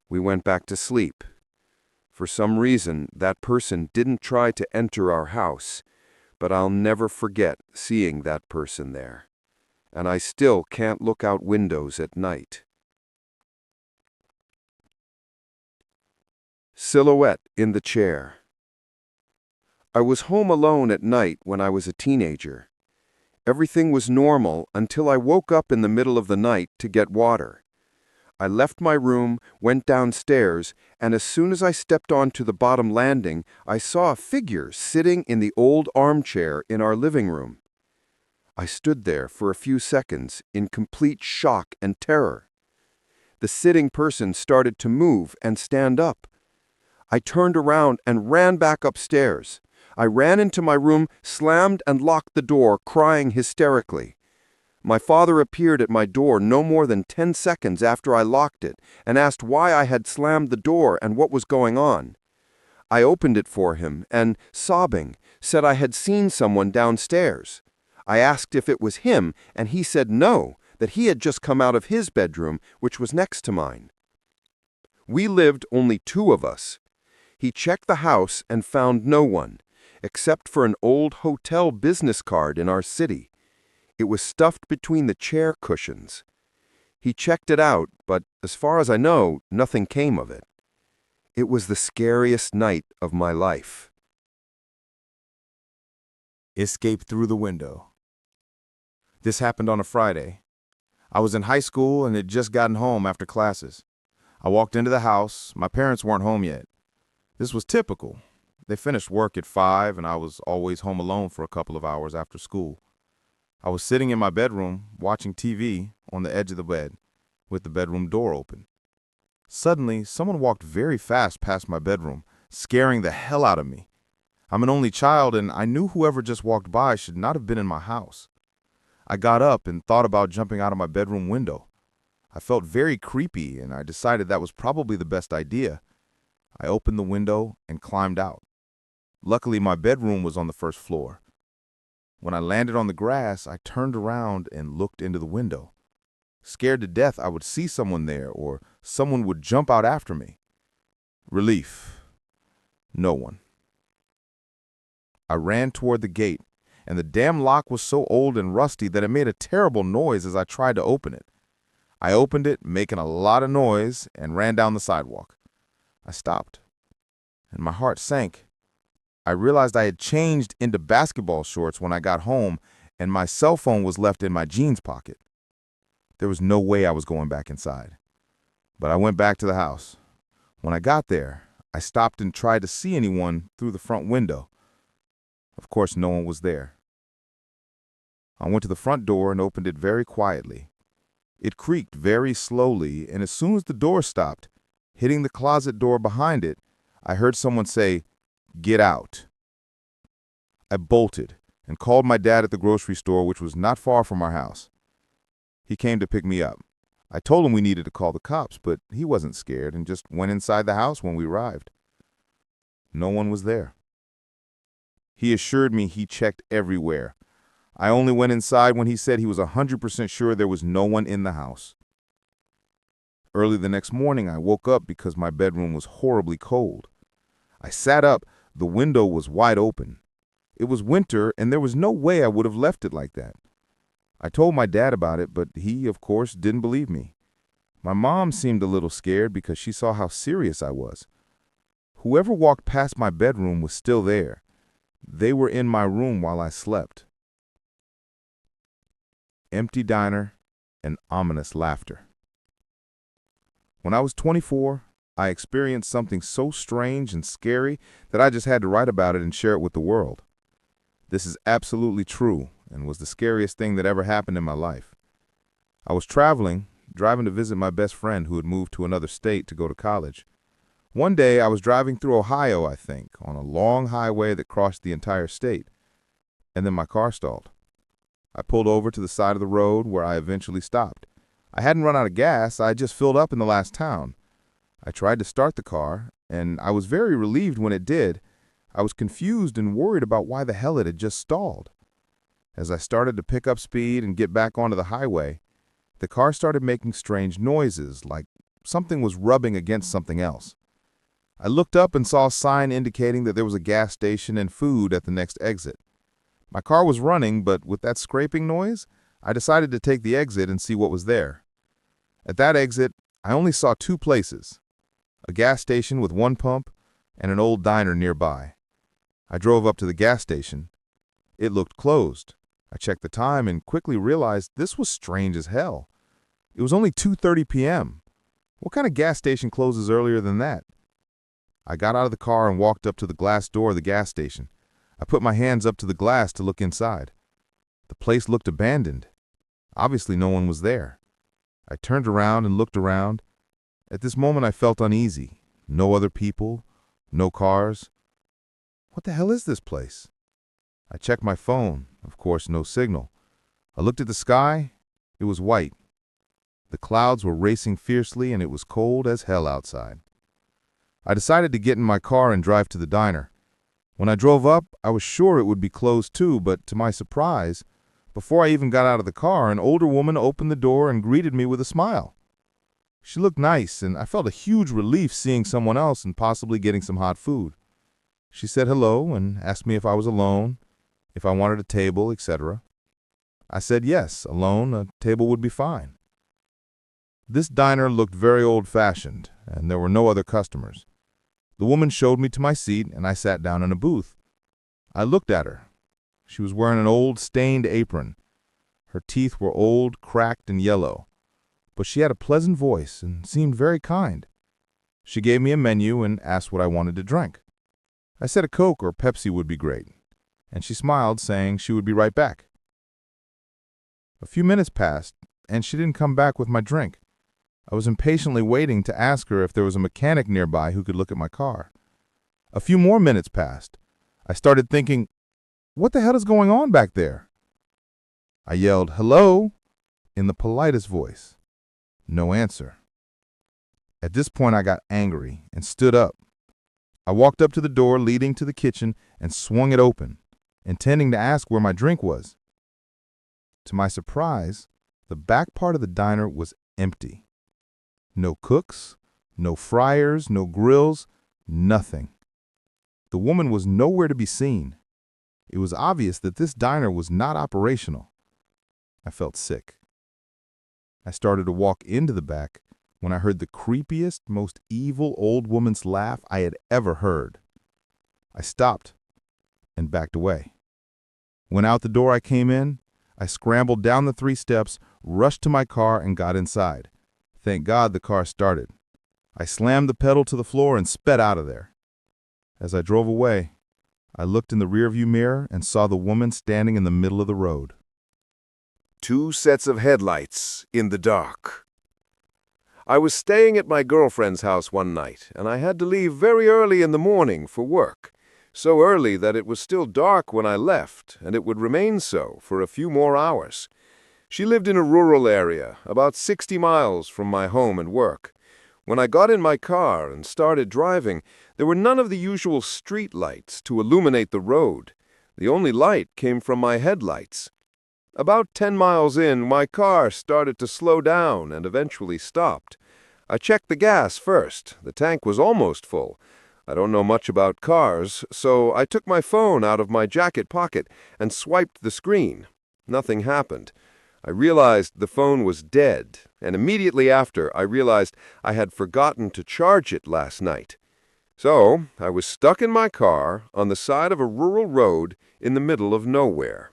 We went back to sleep. For some reason, that person didn't try to enter our house, but I'll never forget seeing that person there. And I still can't look out windows at night. Silhouette in the chair. I was home alone at night when I was a teenager. Everything was normal until I woke up in the middle of the night to get water. I left my room, went downstairs, and as soon as I stepped onto the bottom landing, I saw a figure sitting in the old armchair in our living room. I stood there for a few seconds in complete shock and terror. The sitting person started to move and stand up. I turned around and ran back upstairs. I ran into my room, slammed and locked the door, crying hysterically. My father appeared at my door no more than 10 seconds after I locked it and asked why I had slammed the door and what was going on. I opened it for him and, sobbing, said I had seen someone downstairs. I asked if it was him, and he said no, that he had just come out of his bedroom, which was next to mine. We lived only 2 of us. He checked the house and found no one, except for an old hotel business card in our city. It was stuffed between the chair cushions. He checked it out, but as far as I know, nothing came of it. It was the scariest night of my life. Escape through the window. This happened on a Friday. I was in high school and had just gotten home after classes. I walked into the house. My parents weren't home yet. This was typical. They finished work at 5, and I was always home alone for a couple of hours after school. I was sitting in my bedroom, watching TV on the edge of the bed, with the bedroom door open. Suddenly, someone walked very fast past my bedroom, scaring the hell out of me. I'm an only child, and I knew whoever just walked by should not have been in my house. I got up and thought about jumping out of my bedroom window. I felt very creepy, and I decided that was probably the best idea. I opened the window and climbed out. Luckily, my bedroom was on the first floor. When I landed on the grass, I turned around and looked into the window. Scared to death I would see someone there or someone would jump out after me. Relief. No one. I ran toward the gate, and the damn lock was so old and rusty that it made a terrible noise as I tried to open it. I opened it, making a lot of noise, and ran down the sidewalk. I stopped, and my heart sank. I realized I had changed into basketball shorts when I got home, and my cell phone was left in my jeans pocket. There was no way I was going back inside. But I went back to the house. When I got there, I stopped and tried to see anyone through the front window. Of course, no one was there. I went to the front door and opened it very quietly. It creaked very slowly, and as soon as the door stopped, hitting the closet door behind it, I heard someone say, "Get out." I bolted and called my dad at the grocery store, which was not far from our house. He came to pick me up. I told him we needed to call the cops, but he wasn't scared and just went inside the house when we arrived. No one was there. He assured me he checked everywhere. I only went inside when he said he was 100% sure there was no one in the house. Early the next morning, I woke up because my bedroom was horribly cold. I sat up. The window was wide open. It was winter, and there was no way I would have left it like that. I told my dad about it, but he, of course, didn't believe me. My mom seemed a little scared because she saw how serious I was. Whoever walked past my bedroom was still there. They were in my room while I slept. Empty diner and ominous laughter. When I was 24, I experienced something so strange and scary that I just had to write about it and share it with the world. This is absolutely true and was the scariest thing that ever happened in my life. I was driving to visit my best friend who had moved to another state to go to college. One day I was driving through Ohio, I think, on a long highway that crossed the entire state, and then my car stalled. I pulled over to the side of the road where I eventually stopped. I hadn't run out of gas, I had just filled up in the last town. I tried to start the car, and I was very relieved when it did. I was confused and worried about why the hell it had just stalled. As I started to pick up speed and get back onto the highway, the car started making strange noises, like something was rubbing against something else. I looked up and saw a sign indicating that there was a gas station and food at the next exit. My car was running, but with that scraping noise, I decided to take the exit and see what was there. At that exit, I only saw 2 places, a gas station with 1 pump and an old diner nearby. I drove up to the gas station. It looked closed. I checked the time and quickly realized this was strange as hell. It was only 2:30 p.m. What kind of gas station closes earlier than that? I got out of the car and walked up to the glass door of the gas station. I put my hands up to the glass to look inside. The place looked abandoned. Obviously no one was there. I turned around and looked around. At this moment I felt uneasy. No other people, no cars. What the hell is this place? I checked my phone. Of course, no signal. I looked at the sky. It was white. The clouds were racing fiercely and it was cold as hell outside. I decided to get in my car and drive to the diner. When I drove up, I was sure it would be closed too, but to my surprise, before I even got out of the car, an older woman opened the door and greeted me with a smile. She looked nice, and I felt a huge relief seeing someone else and possibly getting some hot food. She said hello and asked me if I was alone, if I wanted a table, etc. I said yes, alone, a table would be fine. This diner looked very old-fashioned, and there were no other customers. The woman showed me to my seat, and I sat down in a booth. I looked at her. She was wearing an old, stained apron. Her teeth were old, cracked, and yellow, but she had a pleasant voice and seemed very kind. She gave me a menu and asked what I wanted to drink. I said a Coke or Pepsi would be great, and she smiled, saying she would be right back. A few minutes passed, and she didn't come back with my drink. I was impatiently waiting to ask her if there was a mechanic nearby who could look at my car. A few more minutes passed. I started thinking, what the hell is going on back there? I yelled, hello, in the politest voice. No answer. At this point, I got angry and stood up. I walked up to the door leading to the kitchen and swung it open, intending to ask where my drink was. To my surprise, the back part of the diner was empty. No cooks, no fryers, no grills, nothing. The woman was nowhere to be seen. It was obvious that this diner was not operational. I felt sick. I started to walk into the back when I heard the creepiest, most evil old woman's laugh I had ever heard. I stopped and backed away. When out the door I came in, I scrambled down the 3 steps, rushed to my car, and got inside. Thank God the car started. I slammed the pedal to the floor and sped out of there. As I drove away, I looked in the rearview mirror and saw the woman standing in the middle of the road. 2 sets of headlights in the dark. I was staying at my girlfriend's house one night, and I had to leave very early in the morning for work. So early that it was still dark when I left, and it would remain so for a few more hours. She lived in a rural area, about 60 miles from my home and work. When I got in my car and started driving, there were none of the usual street lights to illuminate the road. The only light came from my headlights. About 10 miles in, my car started to slow down and eventually stopped. I checked the gas first. The tank was almost full. I don't know much about cars, so I took my phone out of my jacket pocket and swiped the screen. Nothing happened. I realized the phone was dead, and immediately after, I realized I had forgotten to charge it last night. So, I was stuck in my car on the side of a rural road in the middle of nowhere.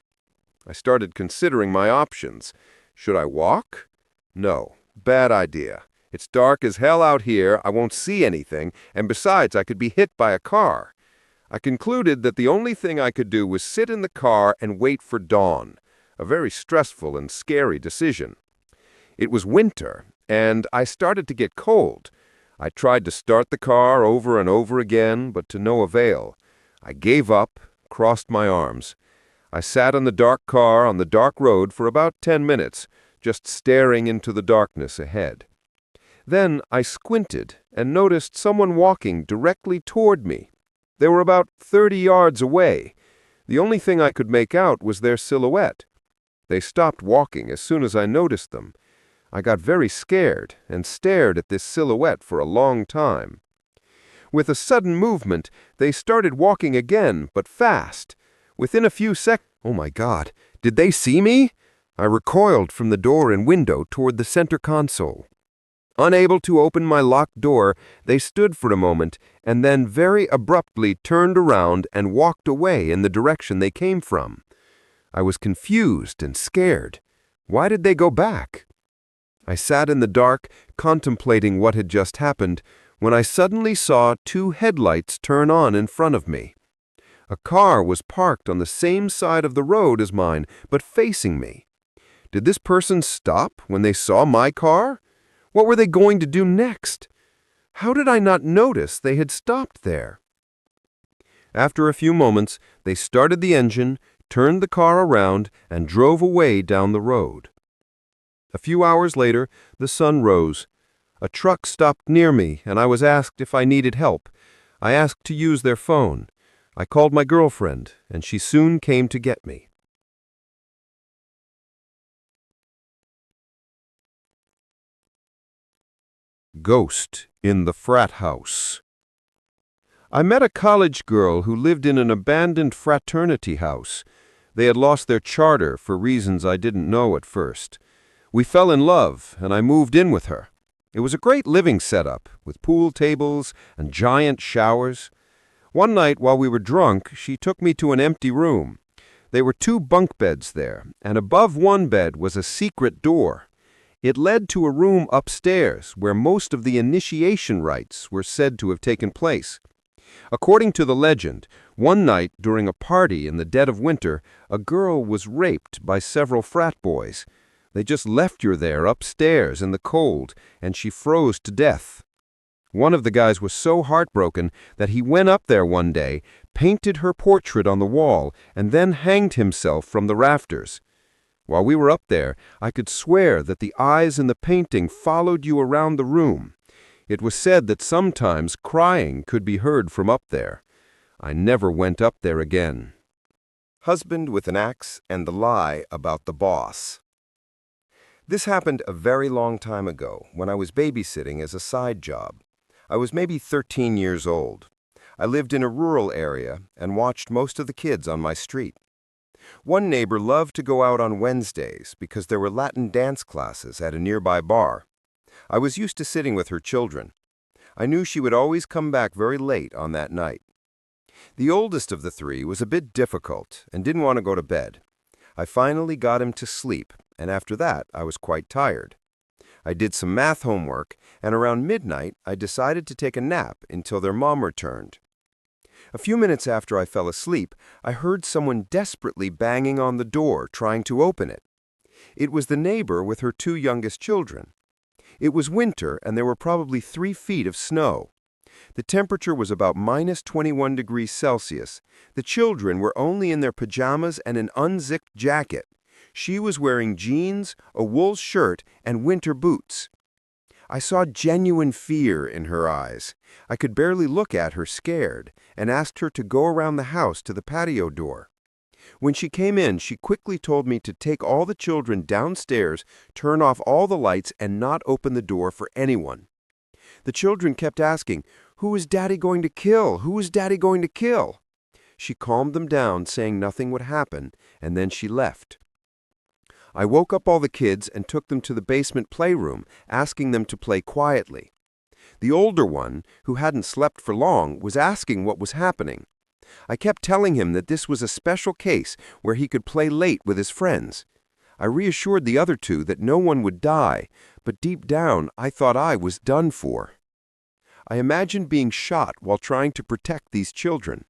I started considering my options. Should I walk? No, bad idea. It's dark as hell out here, I won't see anything, and besides, I could be hit by a car. I concluded that the only thing I could do was sit in the car and wait for dawn. A very stressful and scary decision. It was winter, and I started to get cold. I tried to start the car over and over again, but to no avail. I gave up, crossed my arms. I sat in the dark car on the dark road for about 10 minutes, just staring into the darkness ahead. Then I squinted and noticed someone walking directly toward me. They were about 30 yards away. The only thing I could make out was their silhouette. They stopped walking as soon as I noticed them. I got very scared and stared at this silhouette for a long time. With a sudden movement, they started walking again, but fast. Within a few seconds, oh my God, did they see me? I recoiled from the door and window toward the center console. Unable to open my locked door, they stood for a moment and then very abruptly turned around and walked away in the direction they came from. I was confused and scared. Why did they go back? I sat in the dark, contemplating what had just happened, when I suddenly saw 2 headlights turn on in front of me. A car was parked on the same side of the road as mine, but facing me. Did this person stop when they saw my car? What were they going to do next? How did I not notice they had stopped there? After a few moments, they started the engine, turned the car around, and drove away down the road. A few hours later, the sun rose. A truck stopped near me, and I was asked if I needed help. I asked to use their phone. I called my girlfriend, and she soon came to get me. Ghost in the Frat House. I met a college girl who lived in an abandoned fraternity house. They had lost their charter for reasons I didn't know at first. We fell in love, and I moved in with her. It was a great living setup, with pool tables and giant showers. One night while we were drunk, she took me to an empty room. There were 2 bunk beds there, and above one bed was a secret door. It led to a room upstairs where most of the initiation rites were said to have taken place. According to the legend, one night during a party in the dead of winter, a girl was raped by several frat boys. They just left her there upstairs in the cold, and she froze to death. One of the guys was so heartbroken that he went up there one day, painted her portrait on the wall, and then hanged himself from the rafters. While we were up there, I could swear that the eyes in the painting followed you around the room. It was said that sometimes crying could be heard from up there. I never went up there again. Husband with an axe and the lie about the boss. This happened a very long time ago when I was babysitting as a side job. I was maybe 13 years old. I lived in a rural area and watched most of the kids on my street. One neighbor loved to go out on Wednesdays because there were Latin dance classes at a nearby bar. I was used to sitting with her children. I knew she would always come back very late on that night. The oldest of the 3 was a bit difficult and didn't want to go to bed. I finally got him to sleep, and after that I was quite tired. I did some math homework, and around midnight I decided to take a nap until their mom returned. A few minutes after I fell asleep, I heard someone desperately banging on the door, trying to open it. It was the neighbor with her 2 youngest children. It was winter, and there were probably 3 feet of snow. The temperature was about -21 degrees Celsius. The children were only in their pajamas and an unzipped jacket. She was wearing jeans, a wool shirt, and winter boots. I saw genuine fear in her eyes. I could barely look at her scared, and asked her to go around the house to the patio door. When she came in, she quickly told me to take all the children downstairs, turn off all the lights, and not open the door for anyone. The children kept asking, "Who is Daddy going to kill? Who is Daddy going to kill?" She calmed them down, saying nothing would happen, and then she left. I woke up all the kids and took them to the basement playroom, asking them to play quietly. The older one, who hadn't slept for long, was asking what was happening. I kept telling him that this was a special case where he could play late with his friends. I reassured the other 2 that no one would die, but deep down I thought I was done for. I imagined being shot while trying to protect these children.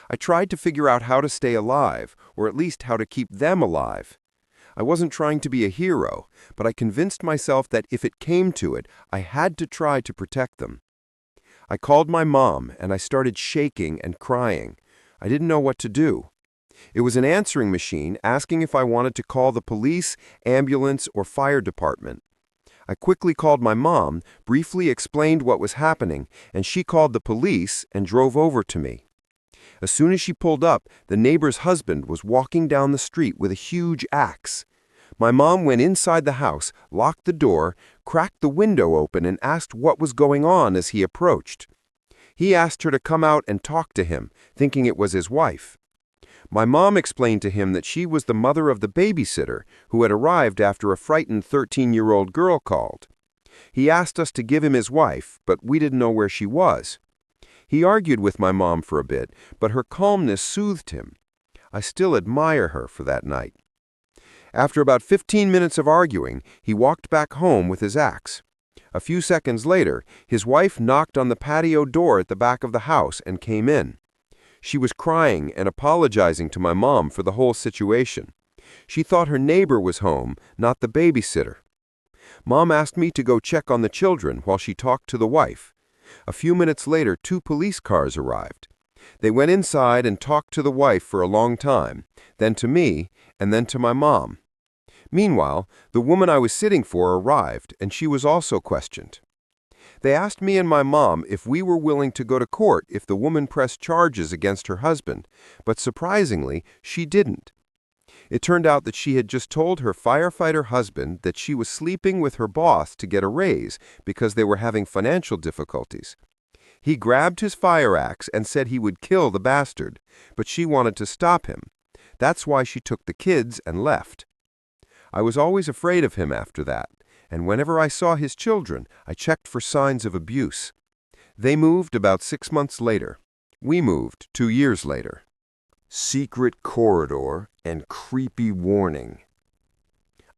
I tried to figure out how to stay alive, or at least how to keep them alive. I wasn't trying to be a hero, but I convinced myself that if it came to it, I had to try to protect them. I called my mom, and I started shaking and crying. I didn't know what to do. It was an answering machine asking if I wanted to call the police, ambulance, or fire department. I quickly called my mom, briefly explained what was happening, and she called the police and drove over to me. As soon as she pulled up, the neighbor's husband was walking down the street with a huge axe. My mom went inside the house, locked the door, cracked the window open, and asked what was going on as he approached. He asked her to come out and talk to him, thinking it was his wife. My mom explained to him that she was the mother of the babysitter who had arrived after a frightened 13-year-old girl called. He asked us to give him his wife, but we didn't know where she was. He argued with my mom for a bit, but her calmness soothed him. I still admire her for that night. After about 15 minutes of arguing, he walked back home with his axe. A few seconds later, his wife knocked on the patio door at the back of the house and came in. She was crying and apologizing to my mom for the whole situation. She thought her neighbor was home, not the babysitter. Mom asked me to go check on the children while she talked to the wife. A few minutes later, 2 police cars arrived. They went inside and talked to the wife for a long time, then to me, and then to my mom. Meanwhile, the woman I was sitting for arrived, and she was also questioned. They asked me and my mom if we were willing to go to court if the woman pressed charges against her husband, but surprisingly, she didn't. It turned out that she had just told her firefighter husband that she was sleeping with her boss to get a raise because they were having financial difficulties. He grabbed his fire axe and said he would kill the bastard, but she wanted to stop him. That's why she took the kids and left. I was always afraid of him after that, and whenever I saw his children, I checked for signs of abuse. They moved about 6 months later. We moved 2 years later. Secret corridor and creepy warning.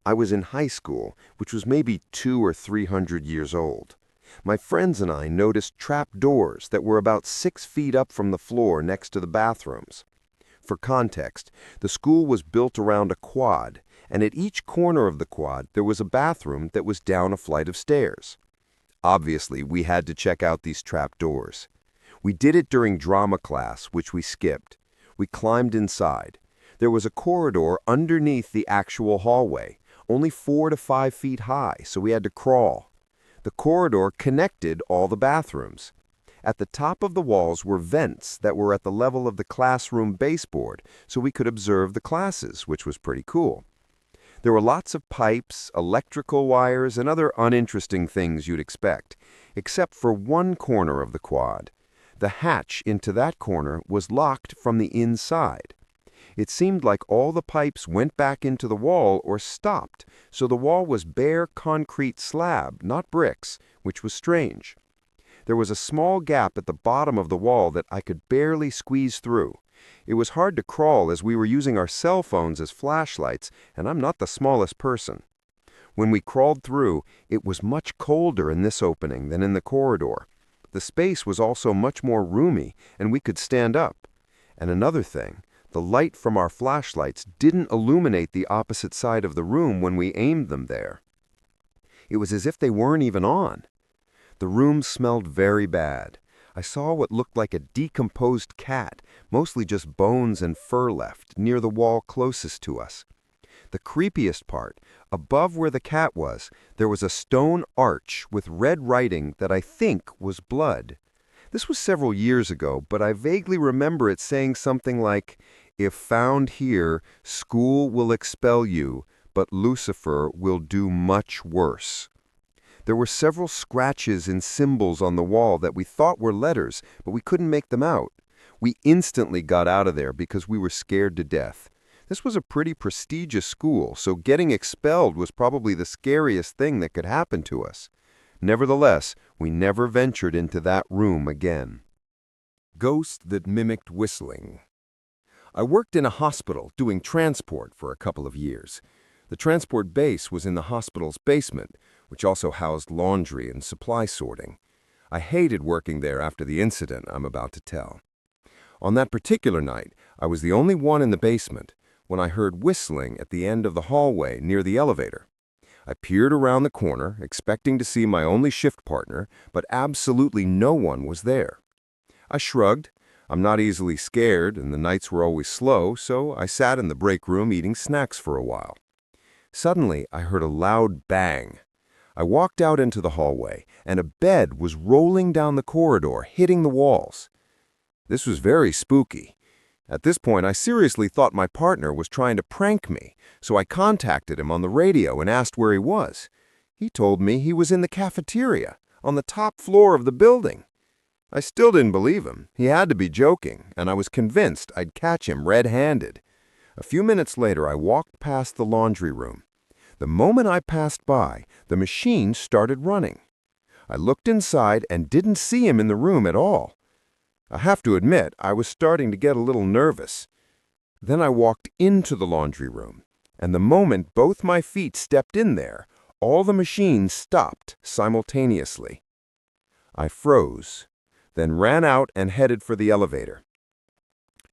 I was in high school, which was maybe 200 or 300 years old. My friends and I noticed trap doors that were about 6 feet up from the floor next to the bathrooms. For context, the school was built around a quad, and at each corner of the quad there was a bathroom that was down a flight of stairs. Obviously, we had to check out these trap doors. We did it during drama class, which we skipped. We climbed inside. There was a corridor underneath the actual hallway, only 4 to 5 feet high, so we had to crawl. The corridor connected all the bathrooms. At the top of the walls were vents that were at the level of the classroom baseboard, so we could observe the classes, which was pretty cool. There were lots of pipes, electrical wires, and other uninteresting things you'd expect, except for one corner of the quad. The hatch into that corner was locked from the inside. It seemed like all the pipes went back into the wall or stopped, so the wall was bare concrete slab, not bricks, which was strange. There was a small gap at the bottom of the wall that I could barely squeeze through. It was hard to crawl as we were using our cell phones as flashlights, and I'm not the smallest person. When we crawled through, it was much colder in this opening than in the corridor. The space was also much more roomy, and we could stand up. And another thing, the light from our flashlights didn't illuminate the opposite side of the room when we aimed them there. It was as if they weren't even on. The room smelled very bad. I saw what looked like a decomposed cat, mostly just bones and fur left, near the wall closest to us. The creepiest part, above where the cat was, there was a stone arch with red writing that I think was blood. This was several years ago, but I vaguely remember it saying something like, "If found here, school will expel you, but Lucifer will do much worse." There were several scratches and symbols on the wall that we thought were letters, but we couldn't make them out. We instantly got out of there because we were scared to death. This was a pretty prestigious school, so getting expelled was probably the scariest thing that could happen to us. Nevertheless, we never ventured into that room again. Ghost that mimicked whistling. I worked in a hospital doing transport for a couple of years. The transport base was in the hospital's basement, which also housed laundry and supply sorting. I hated working there after the incident I'm about to tell. On that particular night, I was the only one in the basement when I heard whistling at the end of the hallway near the elevator. I peered around the corner, expecting to see my only shift partner, but absolutely no one was there. I shrugged. I'm not easily scared, and the nights were always slow, so I sat in the break room eating snacks for a while. Suddenly, I heard a loud bang. I walked out into the hallway, and a bed was rolling down the corridor, hitting the walls. This was very spooky. At this point, I seriously thought my partner was trying to prank me, so I contacted him on the radio and asked where he was. He told me he was in the cafeteria, on the top floor of the building. I still didn't believe him. He had to be joking, and I was convinced I'd catch him red-handed. A few minutes later, I walked past the laundry room. The moment I passed by, the machine started running. I looked inside and didn't see him in the room at all. I have to admit, I was starting to get a little nervous. Then I walked into the laundry room, and the moment both my feet stepped in there, all the machines stopped simultaneously. I froze, then ran out and headed for the elevator.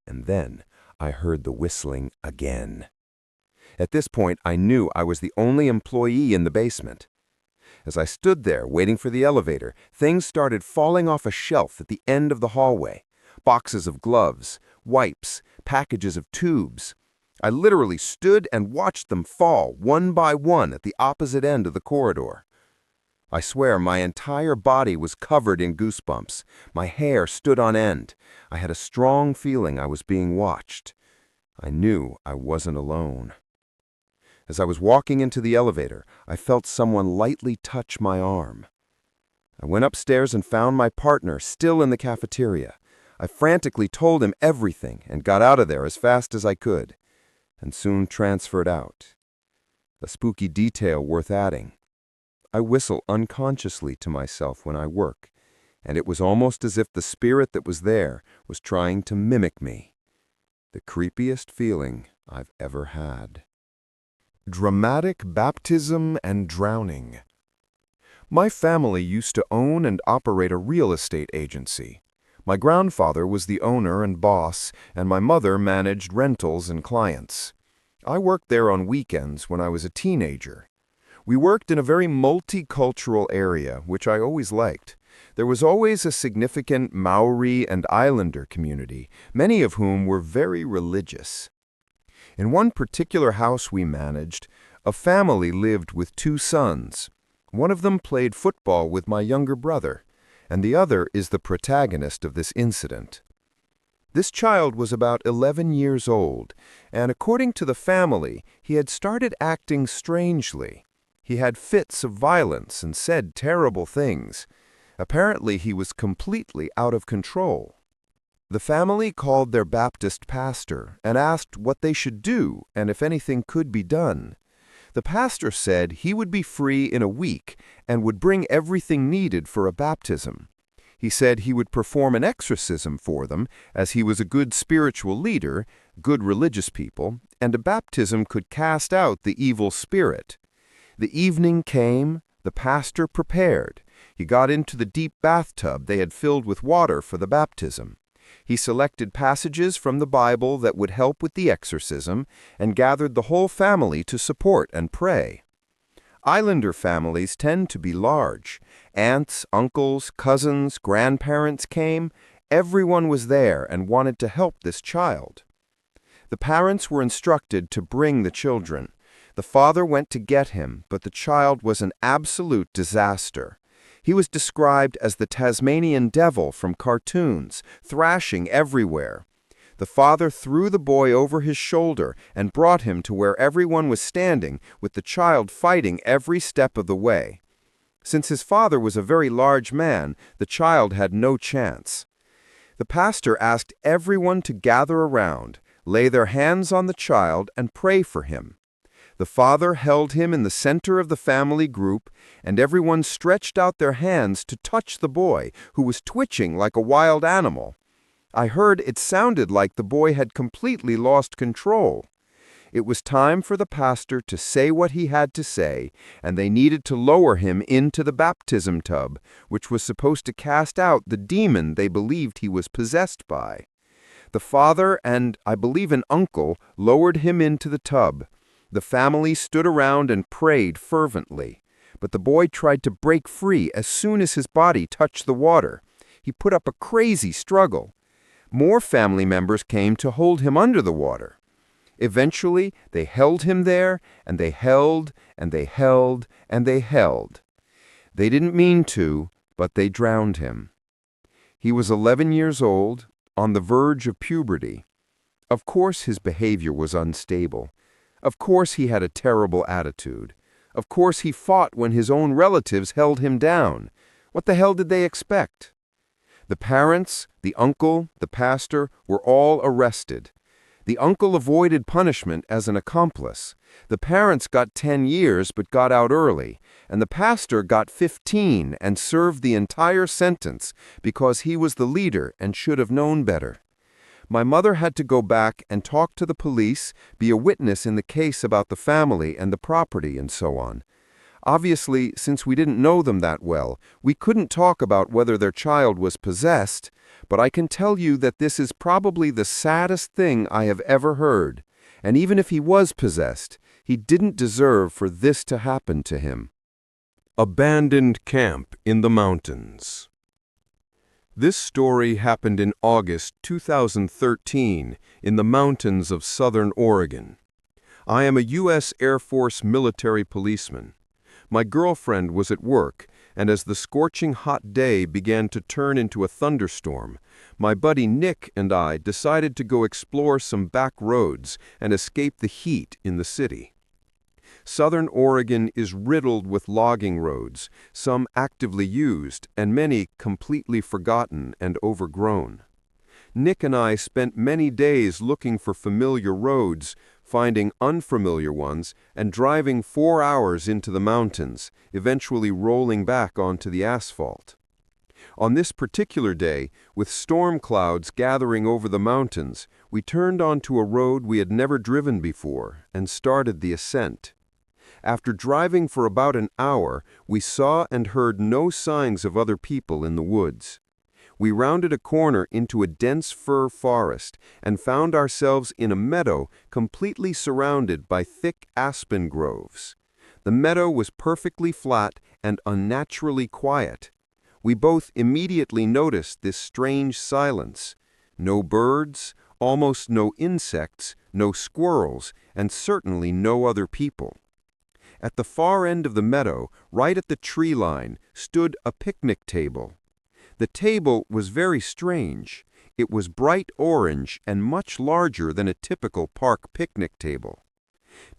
and then I heard the whistling again. At this point, I knew I was the only employee in the basement. As I stood there waiting for the elevator, things started falling off a shelf at the end of the hallway. Boxes of gloves, wipes, packages of tubes. I literally stood and watched them fall one by one at the opposite end of the corridor. I swear my entire body was covered in goosebumps. My hair stood on end. I had a strong feeling I was being watched. I knew I wasn't alone. As I was walking into the elevator, I felt someone lightly touch my arm. I went upstairs and found my partner still in the cafeteria. I frantically told him everything and got out of there as fast as I could, and soon transferred out. A spooky detail worth adding. I whistle unconsciously to myself when I work, and it was almost as if the spirit that was there was trying to mimic me. The creepiest feeling I've ever had. Dramatic baptism and drowning. My family used to own and operate a real estate agency. My grandfather was the owner and boss, and my mother managed rentals and clients. I worked there on weekends when I was a teenager. We worked in a very multicultural area, which I always liked. There was always a significant Maori and Islander community, many of whom were very religious. In one particular house we managed, a family lived with 2 sons. One of them played football with my younger brother, and the other is the protagonist of this incident. This child was about 11 years old, and according to the family, he had started acting strangely. He had fits of violence and said terrible things. Apparently, he was completely out of control. The family called their Baptist pastor and asked what they should do and if anything could be done. The pastor said he would be free in a week and would bring everything needed for a baptism. He said he would perform an exorcism for them, as he was a good spiritual leader, good religious people, and a baptism could cast out the evil spirit. The evening came, the pastor prepared. He got into the deep bathtub they had filled with water for the baptism. He selected passages from the Bible that would help with the exorcism and gathered the whole family to support and pray. Islander families tend to be large. Aunts, uncles, cousins, grandparents came. Everyone was there and wanted to help this child. The parents were instructed to bring the children. The father went to get him, but the child was an absolute disaster. He was described as the Tasmanian devil from cartoons, thrashing everywhere. The father threw the boy over his shoulder and brought him to where everyone was standing, with the child fighting every step of the way. Since his father was a very large man, the child had no chance. The pastor asked everyone to gather around, lay their hands on the child, and pray for him. The father held him in the center of the family group, and everyone stretched out their hands to touch the boy, who was twitching like a wild animal. I heard it sounded like the boy had completely lost control. It was time for the pastor to say what he had to say, and they needed to lower him into the baptism tub, which was supposed to cast out the demon they believed he was possessed by. The father and, I believe, an uncle lowered him into the tub. The family stood around and prayed fervently, but the boy tried to break free as soon as his body touched the water. He put up a crazy struggle. More family members came to hold him under the water. Eventually, they held him there, and they held, and they held, and they held. They didn't mean to, but they drowned him. He was 11 years old, on the verge of puberty. Of course his behavior was unstable. Of course he had a terrible attitude. Of course he fought when his own relatives held him down. What the hell did they expect? The parents, the uncle, the pastor were all arrested. The uncle avoided punishment as an accomplice. The parents got 10 years but got out early, and the pastor got 15 and served the entire sentence because he was the leader and should have known better. My mother had to go back and talk to the police, be a witness in the case about the family and the property and so on. Obviously, since we didn't know them that well, we couldn't talk about whether their child was possessed, but I can tell you that this is probably the saddest thing I have ever heard. And even if he was possessed, he didn't deserve for this to happen to him. Abandoned camp in the mountains. This story happened in August 2013 in the mountains of southern Oregon. I am a U.S. Air Force military policeman. My girlfriend was at work, and as the scorching hot day began to turn into a thunderstorm, my buddy Nick and I decided to go explore some back roads and escape the heat in the city. Southern Oregon is riddled with logging roads, some actively used and many completely forgotten and overgrown. Nick and I spent many days looking for familiar roads, finding unfamiliar ones, and driving 4 hours into the mountains, eventually rolling back onto the asphalt. On this particular day, with storm clouds gathering over the mountains, we turned onto a road we had never driven before and started the ascent. After driving for about an hour, we saw and heard no signs of other people in the woods. We rounded a corner into a dense fir forest and found ourselves in a meadow completely surrounded by thick aspen groves. The meadow was perfectly flat and unnaturally quiet. We both immediately noticed this strange silence. No birds, almost no insects, no squirrels, and certainly no other people. At the far end of the meadow, right at the tree line, stood a picnic table. The table was very strange. It was bright orange and much larger than a typical park picnic table.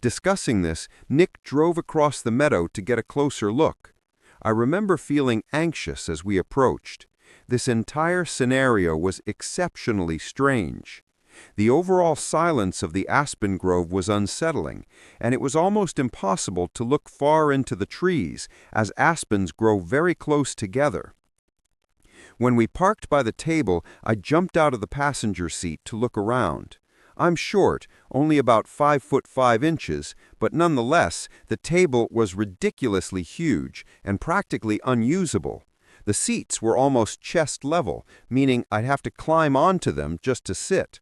Discussing this, Nick drove across the meadow to get a closer look. I remember feeling anxious as we approached. This entire scenario was exceptionally strange. The overall silence of the aspen grove was unsettling, and it was almost impossible to look far into the trees, as aspens grow very close together. When we parked by the table, I jumped out of the passenger seat to look around. I'm short, only about 5'5", but nonetheless, the table was ridiculously huge and practically unusable. The seats were almost chest level, meaning I'd have to climb onto them just to sit.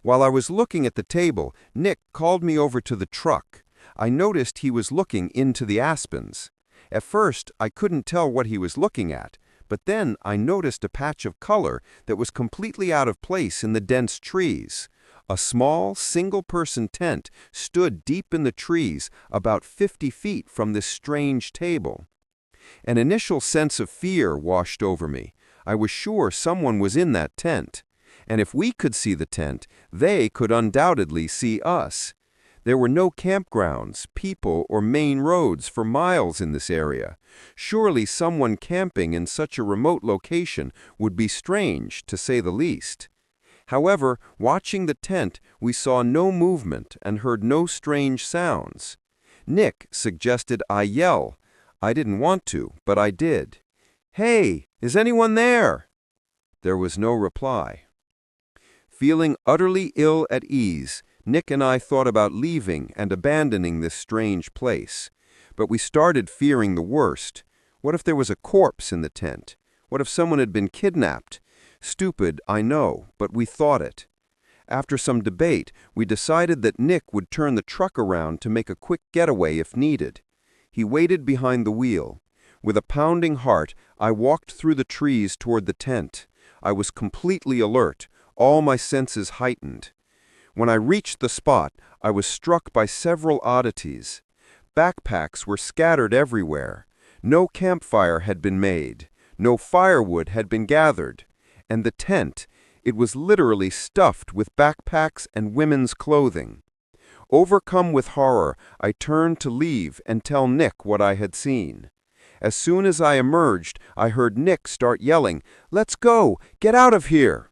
While I was looking at the table, Nick called me over to the truck. I noticed he was looking into the aspens. At first, I couldn't tell what he was looking at, but then I noticed a patch of color that was completely out of place in the dense trees. A small, single-person tent stood deep in the trees, about 50 feet from this strange table. An initial sense of fear washed over me. I was sure someone was in that tent. And if we could see the tent, they could undoubtedly see us. There were no campgrounds, people, or main roads for miles in this area. Surely someone camping in such a remote location would be strange, to say the least. However, watching the tent, we saw no movement and heard no strange sounds. Nick suggested I yell. I didn't want to, but I did. "Hey, is anyone there?" There was no reply. Feeling utterly ill at ease, Nick and I thought about leaving and abandoning this strange place. But we started fearing the worst. What if there was a corpse in the tent? What if someone had been kidnapped? Stupid, I know, but we thought it. After some debate, we decided that Nick would turn the truck around to make a quick getaway if needed. He waited behind the wheel. With a pounding heart, I walked through the trees toward the tent. I was completely alert, all my senses heightened. When I reached the spot, I was struck by several oddities. Backpacks were scattered everywhere. No campfire had been made. No firewood had been gathered. And the tent, it was literally stuffed with backpacks and women's clothing. Overcome with horror, I turned to leave and tell Nick what I had seen. As soon as I emerged, I heard Nick start yelling, "Let's go! Get out of here!"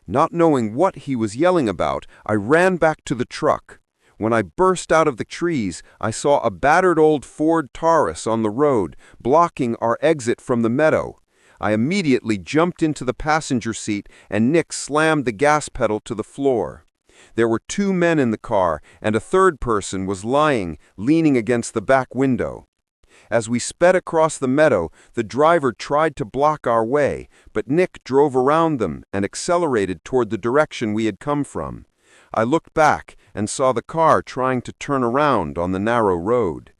Not knowing what he was yelling about, I ran back to the truck. When I burst out of the trees, I saw a battered old Ford Taurus on the road, blocking our exit from the meadow. I immediately jumped into the passenger seat, and Nick slammed the gas pedal to the floor. There were 2 men in the car, and a third person was lying, leaning against the back window. As we sped across the meadow, the driver tried to block our way, but Nick drove around them and accelerated toward the direction we had come from. I looked back and saw the car trying to turn around on the narrow road.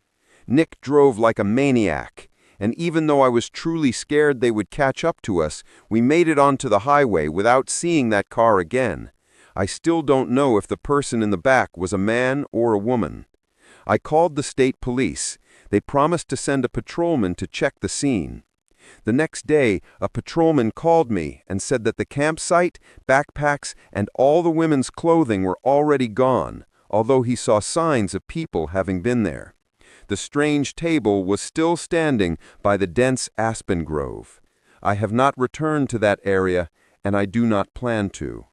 Nick drove like a maniac, and even though I was truly scared they would catch up to us, we made it onto the highway without seeing that car again. I still don't know if the person in the back was a man or a woman. I called the state police. They promised to send a patrolman to check the scene. The next day, a patrolman called me and said that the campsite, backpacks, and all the women's clothing were already gone, although he saw signs of people having been there. The strange table was still standing by the dense aspen grove. I have not returned to that area, and I do not plan to.